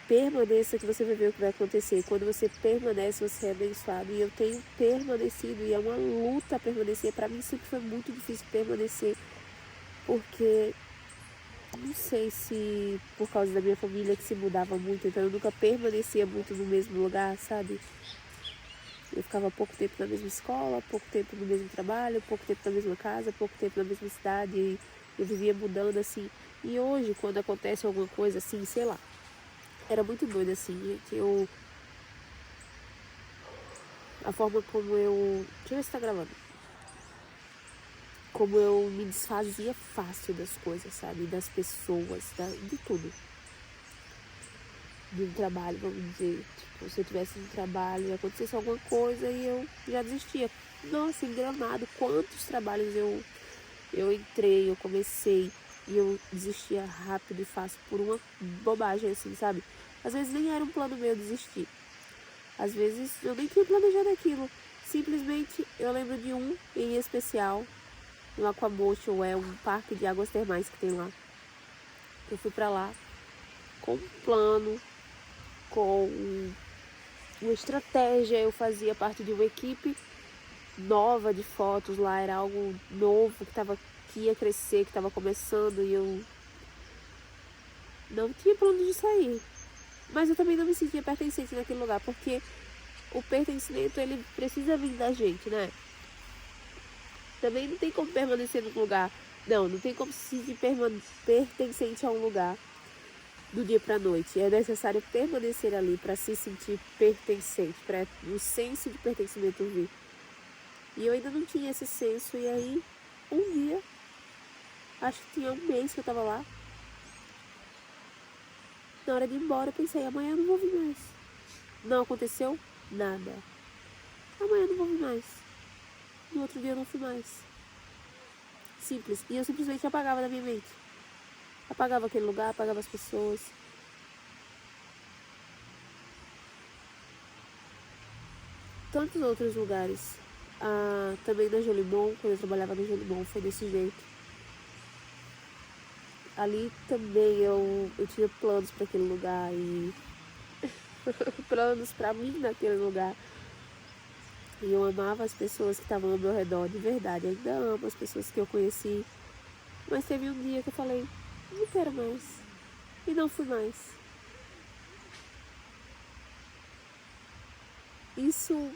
Permaneça que você vai ver o que vai acontecer. Quando você permanece, você é abençoado. E eu tenho permanecido, e é uma luta permanecer. Para mim sempre foi muito difícil permanecer, porque não sei se por causa da minha família que se mudava muito, então eu nunca permanecia muito no mesmo lugar, sabe? Eu ficava pouco tempo na mesma escola, pouco tempo no mesmo trabalho, pouco tempo na mesma casa, pouco tempo na mesma cidade, e eu vivia mudando assim. E hoje, quando acontece alguma coisa assim, sei lá, era muito doido assim, gente, a forma como eu, deixa eu ver se tá gravando, como eu me desfazia fácil das coisas, sabe, das pessoas, de tudo. De um trabalho, vamos dizer, tipo, se eu tivesse um trabalho e acontecesse alguma coisa e eu já desistia. Nossa, enganado, quantos trabalhos eu entrei, eu comecei e eu desistia rápido e fácil por uma bobagem assim, sabe? Às vezes nem era um plano meu desistir. Às vezes eu nem tinha planejado aquilo. Simplesmente eu lembro de um em especial, no Aquamotion, é um parque de águas termais que tem lá. Eu fui pra lá com um plano, com uma estratégia, eu fazia parte de uma equipe nova de fotos lá, era algo novo que ia crescer, que estava começando, e eu não tinha plano de sair. Mas eu também não me sentia pertencente naquele lugar, porque o pertencimento, ele precisa vir da gente, né? Também não tem como permanecer num lugar Não tem como se sentir pertencente a um lugar do dia para a noite. É necessário permanecer ali para se sentir pertencente, para o senso de pertencimento vir. E eu ainda não tinha esse senso, e aí um dia, acho que tinha um mês que eu estava lá, na hora de ir embora eu pensei, amanhã eu não vou vir mais. Não aconteceu nada. Amanhã eu não vou vir mais. No outro dia eu não fui mais. Simples. E eu simplesmente apagava da minha mente. Apagava aquele lugar, apagava as pessoas. Tantos outros lugares. Também na Jolimon, quando eu trabalhava na Jolimon, foi desse jeito. Ali também eu tinha planos para aquele lugar e planos para mim naquele lugar. E eu amava as pessoas que estavam ao meu redor, de verdade. Ainda amo as pessoas que eu conheci. Mas teve um dia que eu falei, não quero mais. E não fui mais. Isso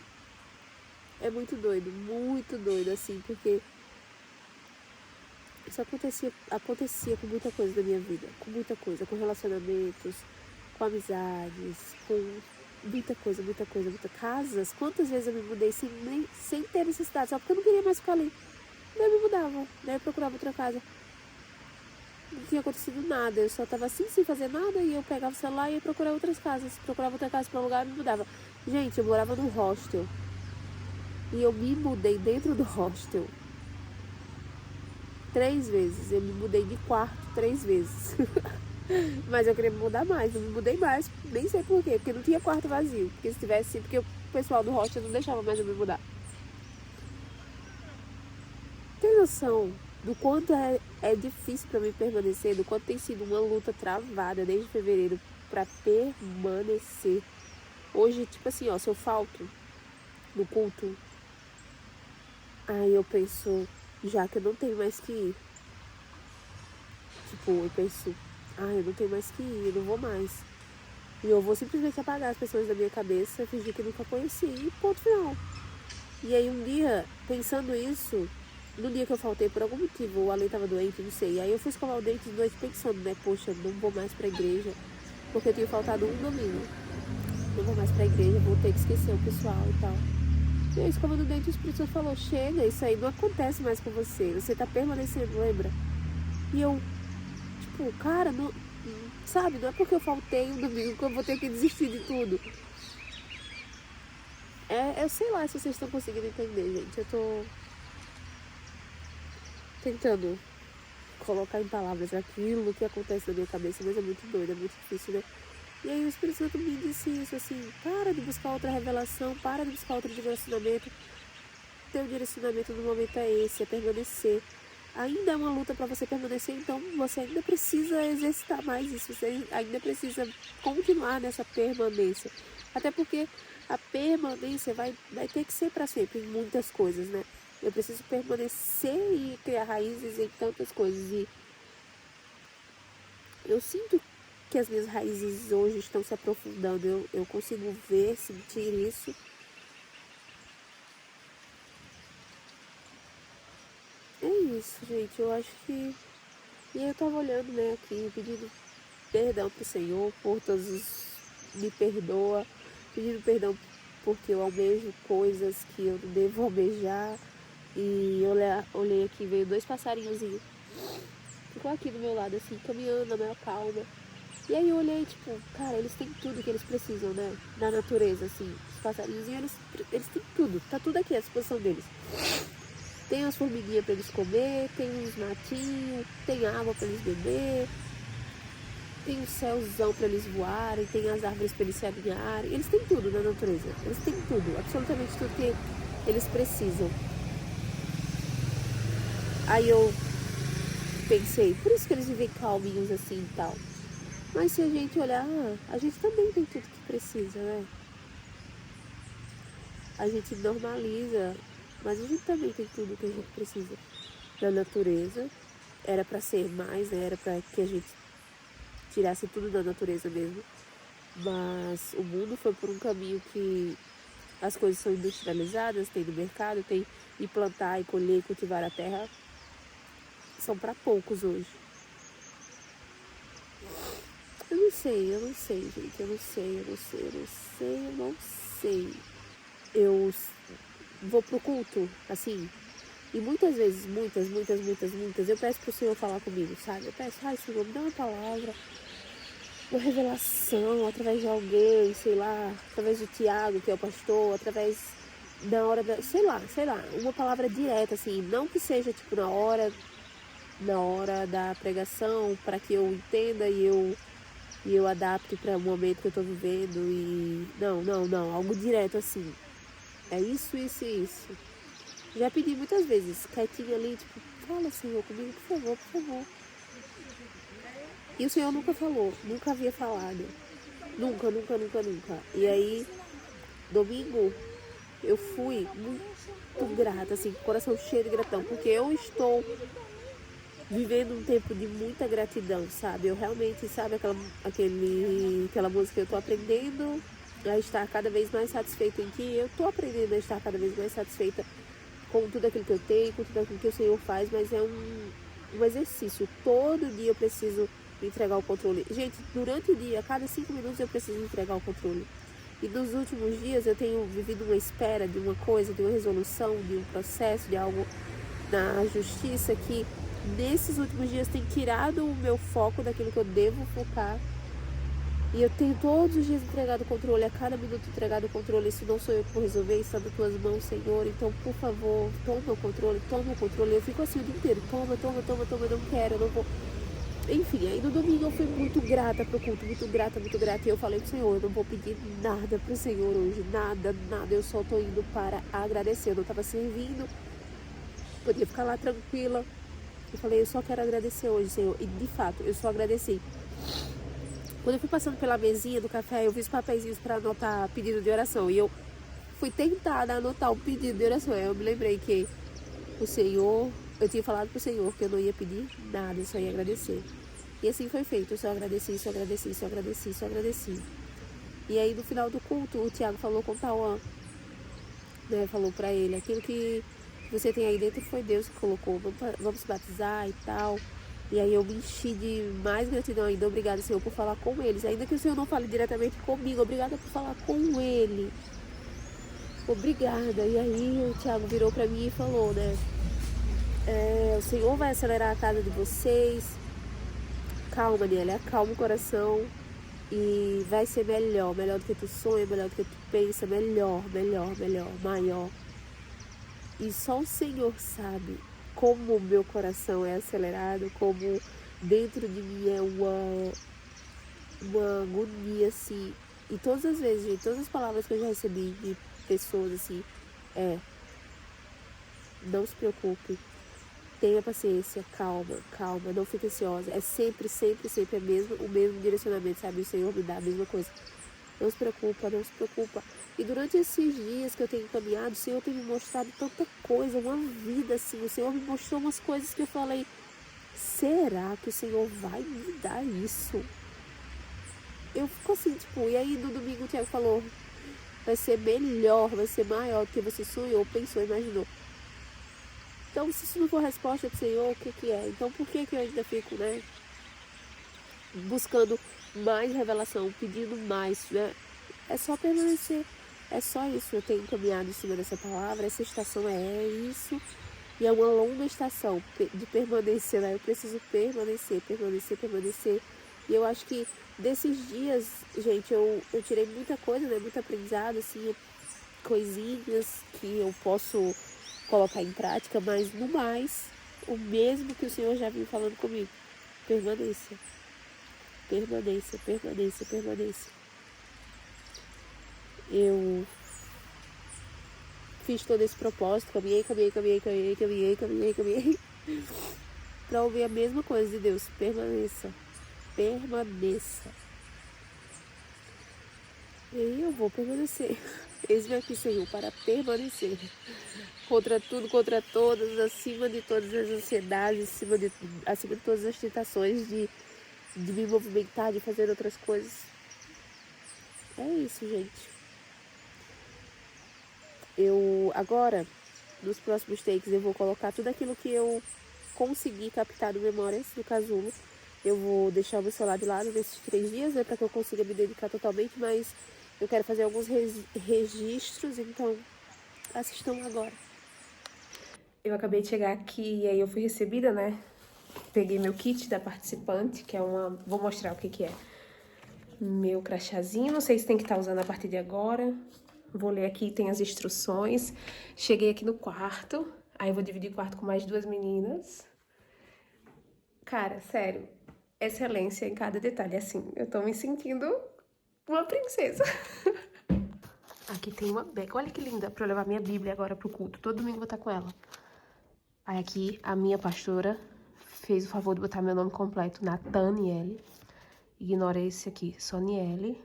é muito doido, assim, porque isso acontecia com muita coisa na minha vida. Com muita coisa, com relacionamentos, com amizades, com muita coisa. Casas, quantas vezes eu me mudei sem ter necessidade, só porque eu não queria mais ficar ali. Daí eu me mudava, daí eu procurava outra casa. Não tinha acontecido nada, eu só tava assim, sem fazer nada, e eu pegava o celular e ia procurar outras casas. Procurava outra casa pra um lugar e me mudava. Gente, eu morava num hostel. E eu me mudei dentro do hostel 3 vezes. Eu me mudei de quarto 3 vezes. Mas eu queria me mudar mais, não me mudei mais, nem sei por quê, porque não tinha quarto vazio. Porque se tivesse, porque o pessoal do hostel não deixava mais eu me mudar. Tem noção do quanto é difícil para mim permanecer, do quanto tem sido uma luta travada desde fevereiro para permanecer. Hoje, tipo assim, ó, se eu falto no culto, aí eu penso, já que eu não tenho mais que ir. Tipo, eu penso, eu não tenho mais que ir, eu não vou mais. E eu vou simplesmente apagar as pessoas da minha cabeça, fingir que nunca conheci e ponto final. E aí um dia, pensando isso, no dia que eu faltei por algum motivo, o Ale tava doente, não sei. Aí eu fui escovar o dente de noite pensando, né, poxa, não vou mais pra igreja, porque eu tinha faltado um domingo. Não vou mais pra igreja, vou ter que esquecer o pessoal e tal. E aí, escovando o dente, o Espírito Santo falou, chega, isso aí não acontece mais com você tá permanecendo, lembra? E eu, tipo, cara, não, sabe, não é porque eu faltei um domingo que eu vou ter que desistir de tudo. Eu sei lá se vocês estão conseguindo entender, gente. Eu tô tentando colocar em palavras aquilo que acontece na minha cabeça, mas é muito doido, é muito difícil, né? E aí o Espírito Santo me disse isso, assim, para de buscar outra revelação, para de buscar outro direcionamento. Teu direcionamento no momento é esse, é permanecer. Ainda é uma luta para você permanecer, então você ainda precisa exercitar mais isso, você ainda precisa continuar nessa permanência. Até porque a permanência vai ter que ser para sempre em muitas coisas, né? Eu preciso permanecer e criar raízes em tantas coisas. E eu sinto que as minhas raízes hoje estão se aprofundando. Eu consigo ver, sentir isso. É isso, gente. Eu acho que... E eu tava olhando, né, aqui, pedindo perdão pro Senhor por todos os... Me perdoa. Pedindo perdão porque eu almejo coisas que eu não devo almejar. E eu olhei aqui, veio 2 passarinhozinhos. Ficou aqui do meu lado, assim, caminhando na maior calma. E aí eu olhei, tipo, cara, eles têm tudo que eles precisam, né? Na natureza, assim. Os passarinhos, eles têm tudo. Tá tudo aqui à disposição deles. Tem as formiguinhas pra eles comer, tem uns matinhos, tem água pra eles beber, tem o céuzão pra eles voarem, tem as árvores pra eles se alinharem. Eles têm tudo na natureza. Eles têm tudo, absolutamente tudo que eles precisam. Aí eu pensei, por isso que eles vivem calminhos assim e tal. Mas se a gente olhar, a gente também tem tudo que precisa, né? A gente normaliza, mas a gente também tem tudo que a gente precisa da natureza. Era para ser mais, né? Era para que a gente tirasse tudo da natureza mesmo. Mas o mundo foi por um caminho que as coisas são industrializadas, tem no mercado, tem de plantar e colher e cultivar a terra. são para poucos hoje. Eu não sei, gente, eu não sei. Eu vou pro culto, assim, e muitas vezes, muitas, eu peço pro Senhor falar comigo, sabe? Eu peço, ai, Senhor, me dá uma palavra, uma revelação, através de alguém, sei lá, através do Tiago, que é o pastor, através da hora da, sei lá, uma palavra direta, assim, não que seja, tipo, na hora da pregação, para que eu entenda e eu adapte para o momento que eu tô vivendo e... Não, algo direto, assim. É isso. Já pedi muitas vezes, quietinho ali, tipo, fala, Senhor, comigo, por favor. E o Senhor nunca falou, nunca havia falado. Nunca. E aí, domingo, eu fui muito grata, assim, com o coração cheio de gratidão, porque eu estou vivendo um tempo de muita gratidão, sabe? Eu realmente, sabe, aquela música que eu tô aprendendo a estar cada vez mais satisfeita em que eu tô aprendendo a estar cada vez mais satisfeita com tudo aquilo que eu tenho, com tudo aquilo que o Senhor faz, mas é um exercício. Todo dia eu preciso entregar o controle. Gente, durante o dia, a cada 5 minutos eu preciso entregar o controle. E nos últimos dias eu tenho vivido uma espera de uma coisa, de uma resolução, de um processo, de algo na justiça que nesses últimos dias tem tirado o meu foco daquilo que eu devo focar. E eu tenho todos os dias entregado o controle, a cada minuto entregado o controle. Isso não sou eu que vou resolver, está nas tuas mãos, Senhor. Então, por favor, toma o controle. Eu fico assim o dia inteiro, toma, eu não quero, eu não vou. Enfim, aí no domingo eu fui muito grata pro culto, muito grata. E eu falei pro Senhor, eu não vou pedir nada pro Senhor hoje, nada. Eu só tô indo para agradecer. Eu não tava servindo, podia ficar lá tranquila. Eu falei, eu só quero agradecer hoje, Senhor. E de fato, eu só agradeci. Quando eu fui passando pela mesinha do café, eu vi os papeizinhos para anotar pedido de oração. E eu fui tentada a anotar um pedido de oração. Eu me lembrei que o Senhor, eu tinha falado pro Senhor que eu não ia pedir nada, eu só ia agradecer. E assim foi feito. Eu só agradeci. E aí no final do culto, o Tiago falou com o Tauan, né? Falou para ele, aquilo que você tem aí dentro foi Deus que colocou, vamos se batizar e tal. E aí eu me enchi de mais gratidão ainda. Obrigada, Senhor, por falar com eles. Ainda que o Senhor não fale diretamente comigo, obrigada por falar com ele. Obrigada. E aí o Tiago virou para mim e falou, né? O Senhor vai acelerar a casa de vocês. Calma, Nélia, acalma o coração. E vai ser melhor do que tu sonha, melhor do que tu pensa, melhor, maior. E só o Senhor sabe como o meu coração é acelerado, como dentro de mim é uma agonia, assim. E todas as vezes, gente, todas as palavras que eu já recebi de pessoas, assim, não se preocupe, tenha paciência, calma, não fique ansiosa. É sempre o mesmo direcionamento, sabe? O Senhor me dá a mesma coisa. Não se preocupa. E durante esses dias que eu tenho caminhado, o Senhor tem me mostrado tanta coisa, uma vida assim. O Senhor me mostrou umas coisas que eu falei, será que o Senhor vai me dar isso? Eu fico assim, tipo, e aí no domingo o Tiago falou, vai ser melhor, vai ser maior do que você sonhou, pensou, imaginou. Então, se isso não for resposta do Senhor, o que é? Então, por que eu ainda fico, né, buscando mais revelação, pedindo mais, né? É só permanecer. É só isso. Eu tenho caminhado em cima dessa palavra. Essa estação é isso. E é uma longa estação de permanecer, né? Eu preciso permanecer. E eu acho que desses dias, gente, eu tirei muita coisa, né? Muito aprendizado, assim, coisinhas que eu posso colocar em prática, mas no mais, o mesmo que o Senhor já vinha falando comigo. Permaneça. Eu fiz todo esse propósito, caminhei para ouvir a mesma coisa de Deus. Permaneça. E eu vou permanecer. Eis-me aqui, Senhor, para permanecer. Contra tudo, contra todas, acima de todas as ansiedades, acima de todas as tentações de me movimentar, de fazer outras coisas. É isso, gente. Eu agora, nos próximos takes, eu vou colocar tudo aquilo que eu conseguir captar do memórias do casulo. Eu vou deixar o meu celular de lado nesses 3 dias, né, para que eu consiga me dedicar totalmente, mas eu quero fazer alguns registros, então assistam agora. Eu acabei de chegar aqui e aí eu fui recebida, né? Peguei meu kit da participante, que é uma... Vou mostrar o que que é. Meu crachazinho, não sei se tem que estar usando a partir de agora. Vou ler aqui, tem as instruções. Cheguei aqui no quarto, aí eu vou dividir o quarto com mais 2 meninas. Cara, sério, excelência em cada detalhe. Assim, eu tô me sentindo uma princesa. Aqui tem uma beca, olha que linda, pra eu levar minha Bíblia agora pro culto. Todo domingo eu vou estar com ela. Aí aqui, a minha pastora fez o favor de botar meu nome completo, Nathaniele. Ignora esse aqui, Soniele.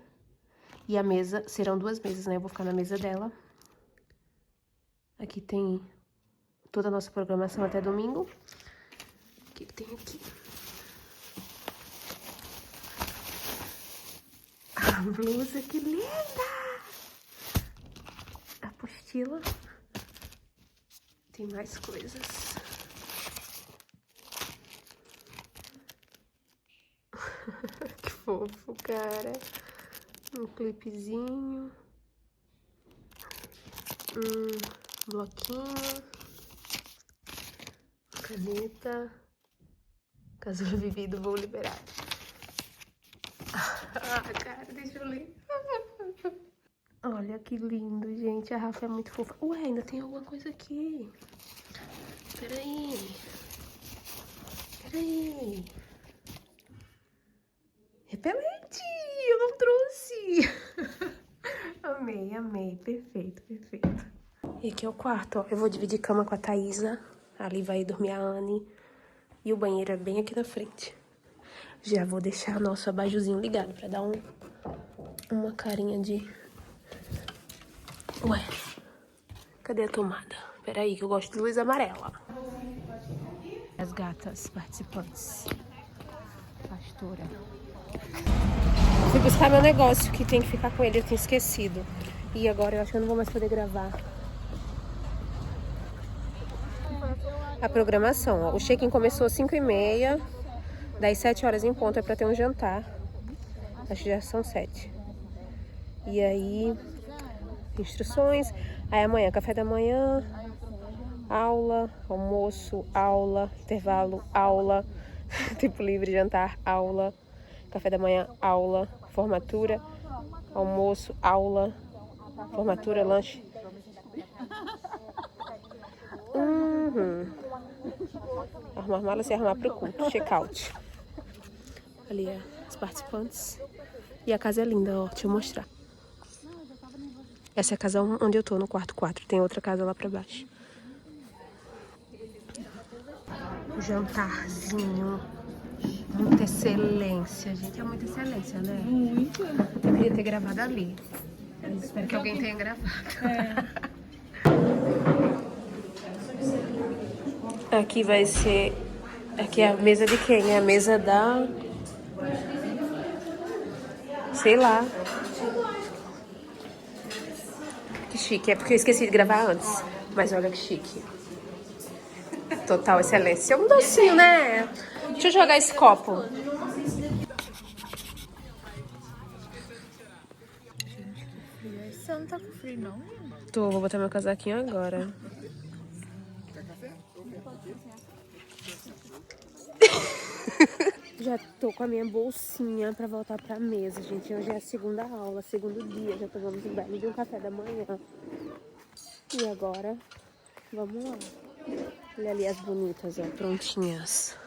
E a mesa, serão 2 mesas, né? Eu vou ficar na mesa dela. Aqui tem toda a nossa programação até domingo. O que que tem aqui? A blusa, que linda! A apostila. Tem mais coisas. Que fofo, cara. Um clipezinho. Bloquinho. Caneta. Casulo vivido, vou liberar. Ah, cara, deixa eu ler. Olha que lindo, gente. A Rafa é muito fofa. Ué, ainda tem alguma coisa aqui. Peraí. Peraí. Repelente! Eu não trouxe! Amei, amei. Perfeito, perfeito. E aqui é o quarto, ó. Eu vou dividir cama com a Thaisa. Ali vai dormir a Anne. E o banheiro é bem aqui na frente. Já vou deixar nosso abajuzinho ligado pra dar uma carinha de... Ué, cadê a tomada? Peraí, que eu gosto de luz amarela. As gatas participantes. Pastora. Fui buscar meu negócio, que tem que ficar com ele, eu tinha esquecido. E agora eu acho que eu não vou mais poder gravar. A programação, ó. O check-in começou às 5h30. Das 7 horas em ponto é pra ter um jantar. Acho que já são 7. E aí, instruções. Aí amanhã, café da manhã, aula, almoço, aula, intervalo, aula, tempo livre, jantar, aula, café da manhã, aula, formatura, almoço, aula, formatura, lanche. Arrumar malas e arrumar pro culto, check-out. Ali é os participantes. E a casa é linda, ó, deixa eu mostrar. Essa é a casa onde eu tô, no quarto 4. Tem outra casa lá pra baixo. Jantarzinho. Muita excelência, gente. É muita excelência, né? Muito. Eu queria ter gravado ali. Eu espero que alguém tenha gravado. Aqui vai ser... Aqui é a mesa de quem? É a mesa da... Sei lá. Que chique. É porque eu esqueci de gravar antes. Mas olha que chique. Total excelência. Um docinho, né? Deixa eu jogar esse copo. Você não tá com frio, não? Tô, vou botar meu casaquinho agora. Já tô com a minha bolsinha pra voltar pra mesa, gente. Hoje é a segunda aula, segundo dia. Já tomamos um belo de um café da manhã. E agora, vamos lá. Olha ali as bonitas, ó, prontinhas.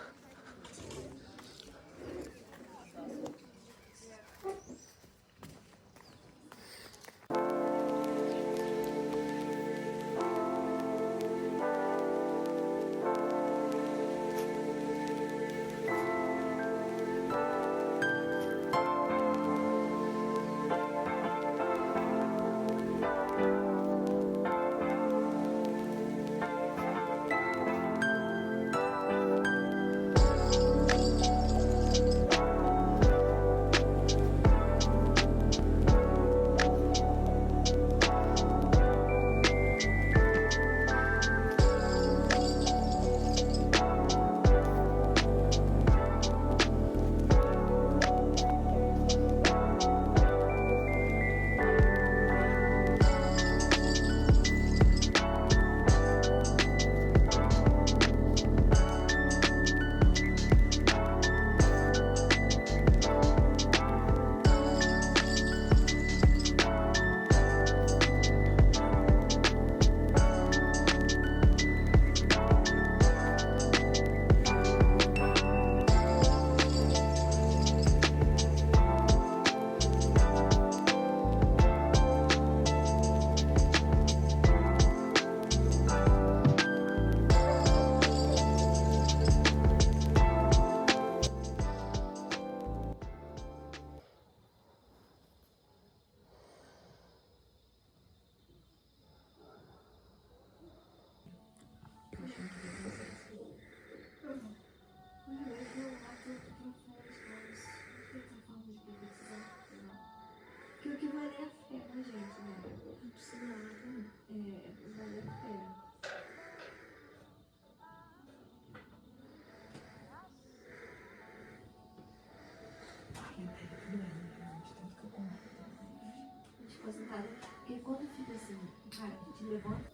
Porque quando fica assim, cara, te levanta.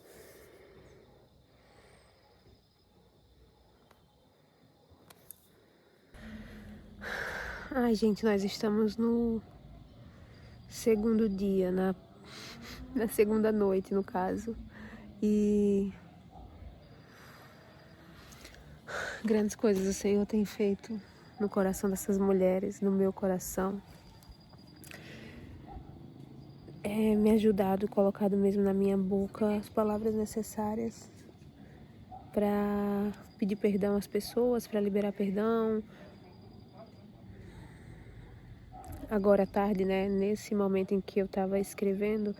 Ai, gente, nós estamos no segundo dia, na segunda noite, no caso. E grandes coisas o Senhor tem feito no coração dessas mulheres, no meu coração. Me ajudado, colocado mesmo na minha boca as palavras necessárias para pedir perdão às pessoas, para liberar perdão. Agora à tarde, né, nesse momento em que eu estava escrevendo,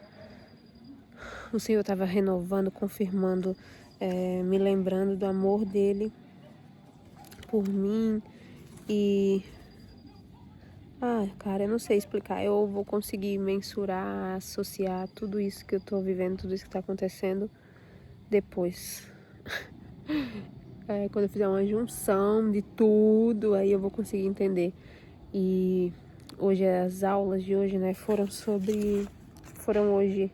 o Senhor estava renovando, confirmando, me lembrando do amor dele por mim. E cara, eu não sei explicar. Eu vou conseguir mensurar, associar tudo isso que eu tô vivendo, tudo isso que tá acontecendo depois. Quando eu fizer uma junção de tudo, aí eu vou conseguir entender. E hoje, as aulas de hoje, né, foram hoje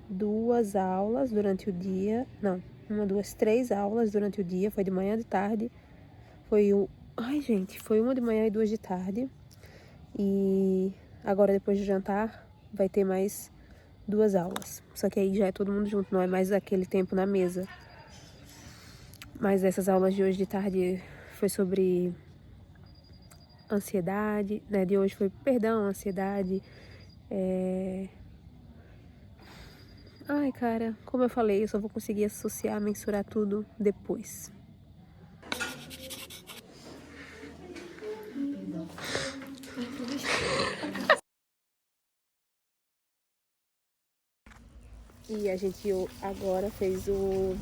2 aulas durante o dia. Não, 3 aulas durante o dia. Foi de manhã, de tarde. Foi 1 de manhã e 2 de tarde. E agora, depois do jantar, vai ter mais 2 aulas. Só que aí já é todo mundo junto, não é mais aquele tempo na mesa. Mas essas aulas de hoje de tarde foi sobre ansiedade, né? De hoje foi perdão, ansiedade. Ai, cara, como eu falei, eu só vou conseguir associar, mensurar tudo depois. E a gente agora fez o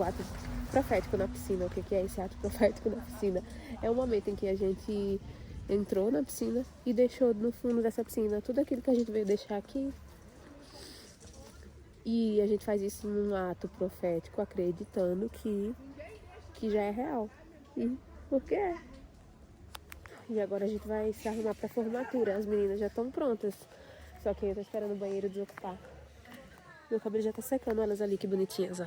ato profético na piscina. O que é esse ato profético na piscina? É o momento em que a gente entrou na piscina e deixou no fundo dessa piscina tudo aquilo que a gente veio deixar aqui. E a gente faz isso num ato profético, acreditando que já é real. E porque é. E agora a gente vai se arrumar pra formatura. As meninas já estão prontas. Só que eu tô esperando o banheiro desocupar. Meu cabelo já tá secando, elas ali, que bonitinhas, ó.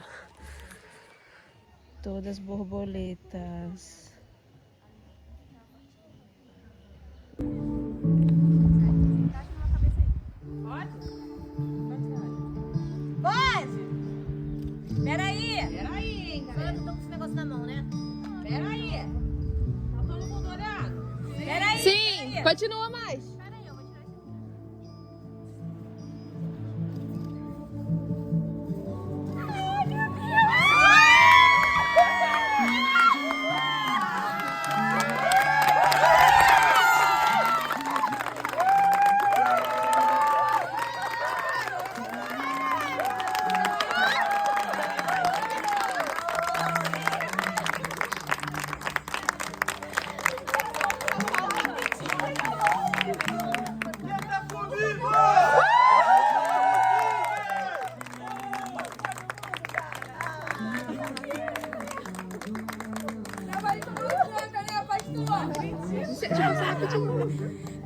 Todas borboletas. Pode? Peraí, hein, galera. Eu tô com esse negócio na mão, né? Peraí. Tá todo mundo olhando? Peraí. Sim, peraí. continua mais. Peraí, eu vou tirar esse. Ai, meu Deus!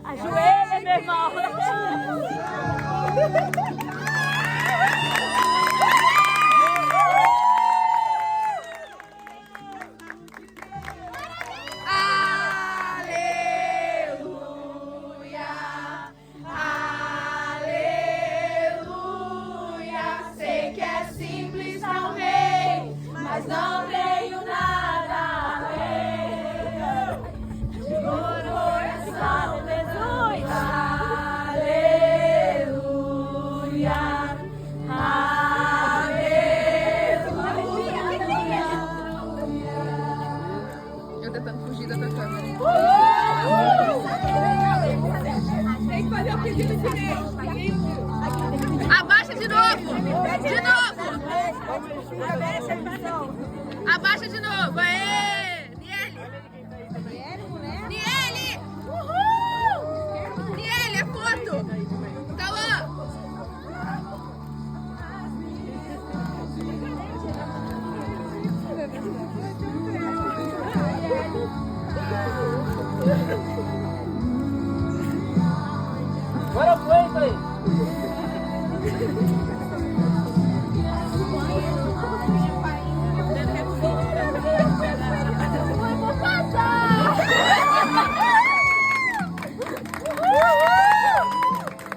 Ajoelha, meu irmão. Sei que é simples ao rei, mas não tenho nada além. De coração, Jesus. Aleluia. Agora foi isso aí.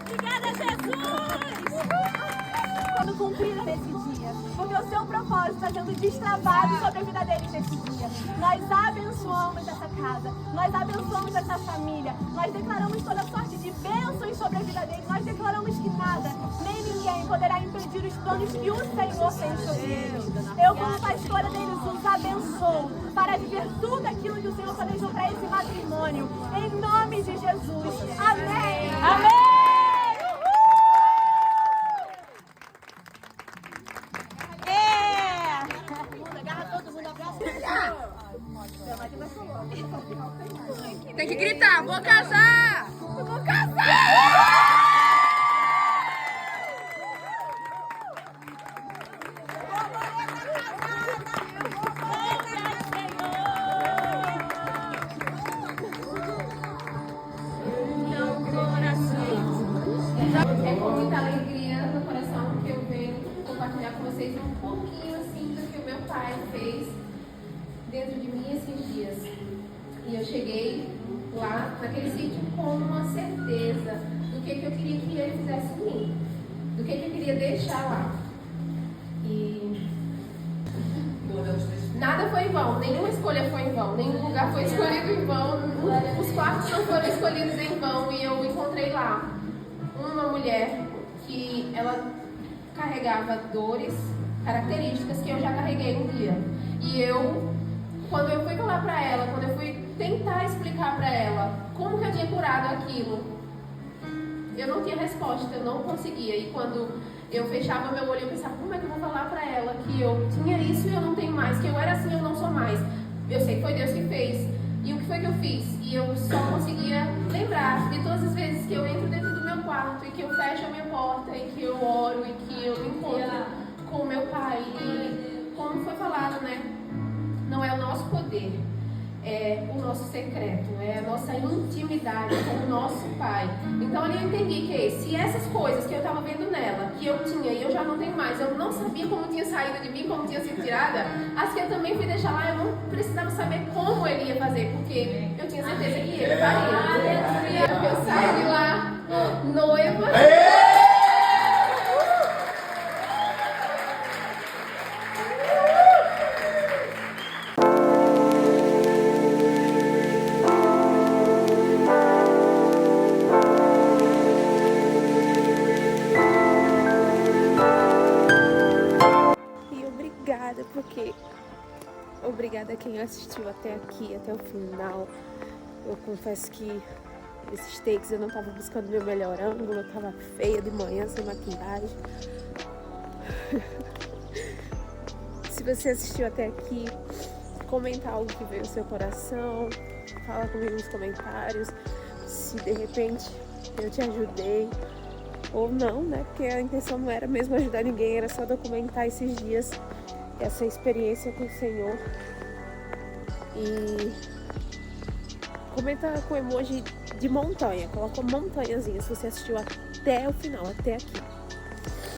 Obrigada, Jesus! Quando cumpriram nesse dia, porque o seu propósito está sendo destravado sobre a vida deles nesse dia. Nós abençoamos essa casa, nós abençoamos essa família, nós declaramos toda sorte de bênçãos sobre a vida deles, nós declaramos que nada, nem ninguém poderá impedir os planos que o Senhor tem sobre eles. Eu, como pastora deles, os abençoo para viver tudo aquilo que o Senhor planejou para esse matrimônio, em nome de Jesus. Amém! Amém! Tem que gritar, vou casar! Vou casar! É com muita alegria no coração que eu venho compartilhar com vocês um pouquinho assim do que o meu pai fez dentro de mim esses dias. E eu cheguei lá naquele sítio com uma certeza do que eu queria que ele fizesse em mim, do que eu queria deixar lá. E nada foi em vão, nenhuma escolha foi em vão, nenhum lugar foi escolhido em vão, os quartos não foram escolhidos em vão. E eu encontrei lá uma mulher que ela carregava dores, características que eu já carreguei um dia. E quando eu fui falar pra ela, quando eu fui tentar explicar pra ela como que eu tinha curado aquilo, eu não tinha resposta, eu não conseguia. E quando eu fechava meu olho, eu pensava, como é que eu vou falar pra ela que eu tinha isso e eu não tenho mais, que eu era assim e eu não sou mais. Eu sei que foi Deus que fez. E o que foi que eu fiz? E eu só conseguia lembrar de todas as vezes que eu entro dentro do meu quarto e que eu fecho a minha porta e que eu oro e que eu me encontro com o meu pai. E como foi falado, né? Não é o nosso poder, é o nosso secreto, é a nossa intimidade com o nosso pai. Então ali eu entendi que se essas coisas que eu estava vendo nela, que eu tinha e eu já não tenho mais, eu não sabia como tinha saído de mim, como tinha sido tirada, as que eu também fui deixar lá, eu não precisava saber como ele ia fazer, porque eu tinha certeza que ele faria. Eu saí de lá, noiva. Porque obrigada a quem assistiu até aqui, até o final. Eu confesso que esses takes eu não tava buscando meu melhor ângulo, eu tava feia de manhã, sem maquiagem. Se você assistiu até aqui, comenta algo que veio no seu coração, fala comigo nos comentários se de repente eu te ajudei ou não, né? Porque a intenção não era mesmo ajudar ninguém, era só documentar esses dias, essa experiência com o Senhor. E comenta com emoji de montanha, coloca uma montanhazinha se você assistiu até o final, até aqui.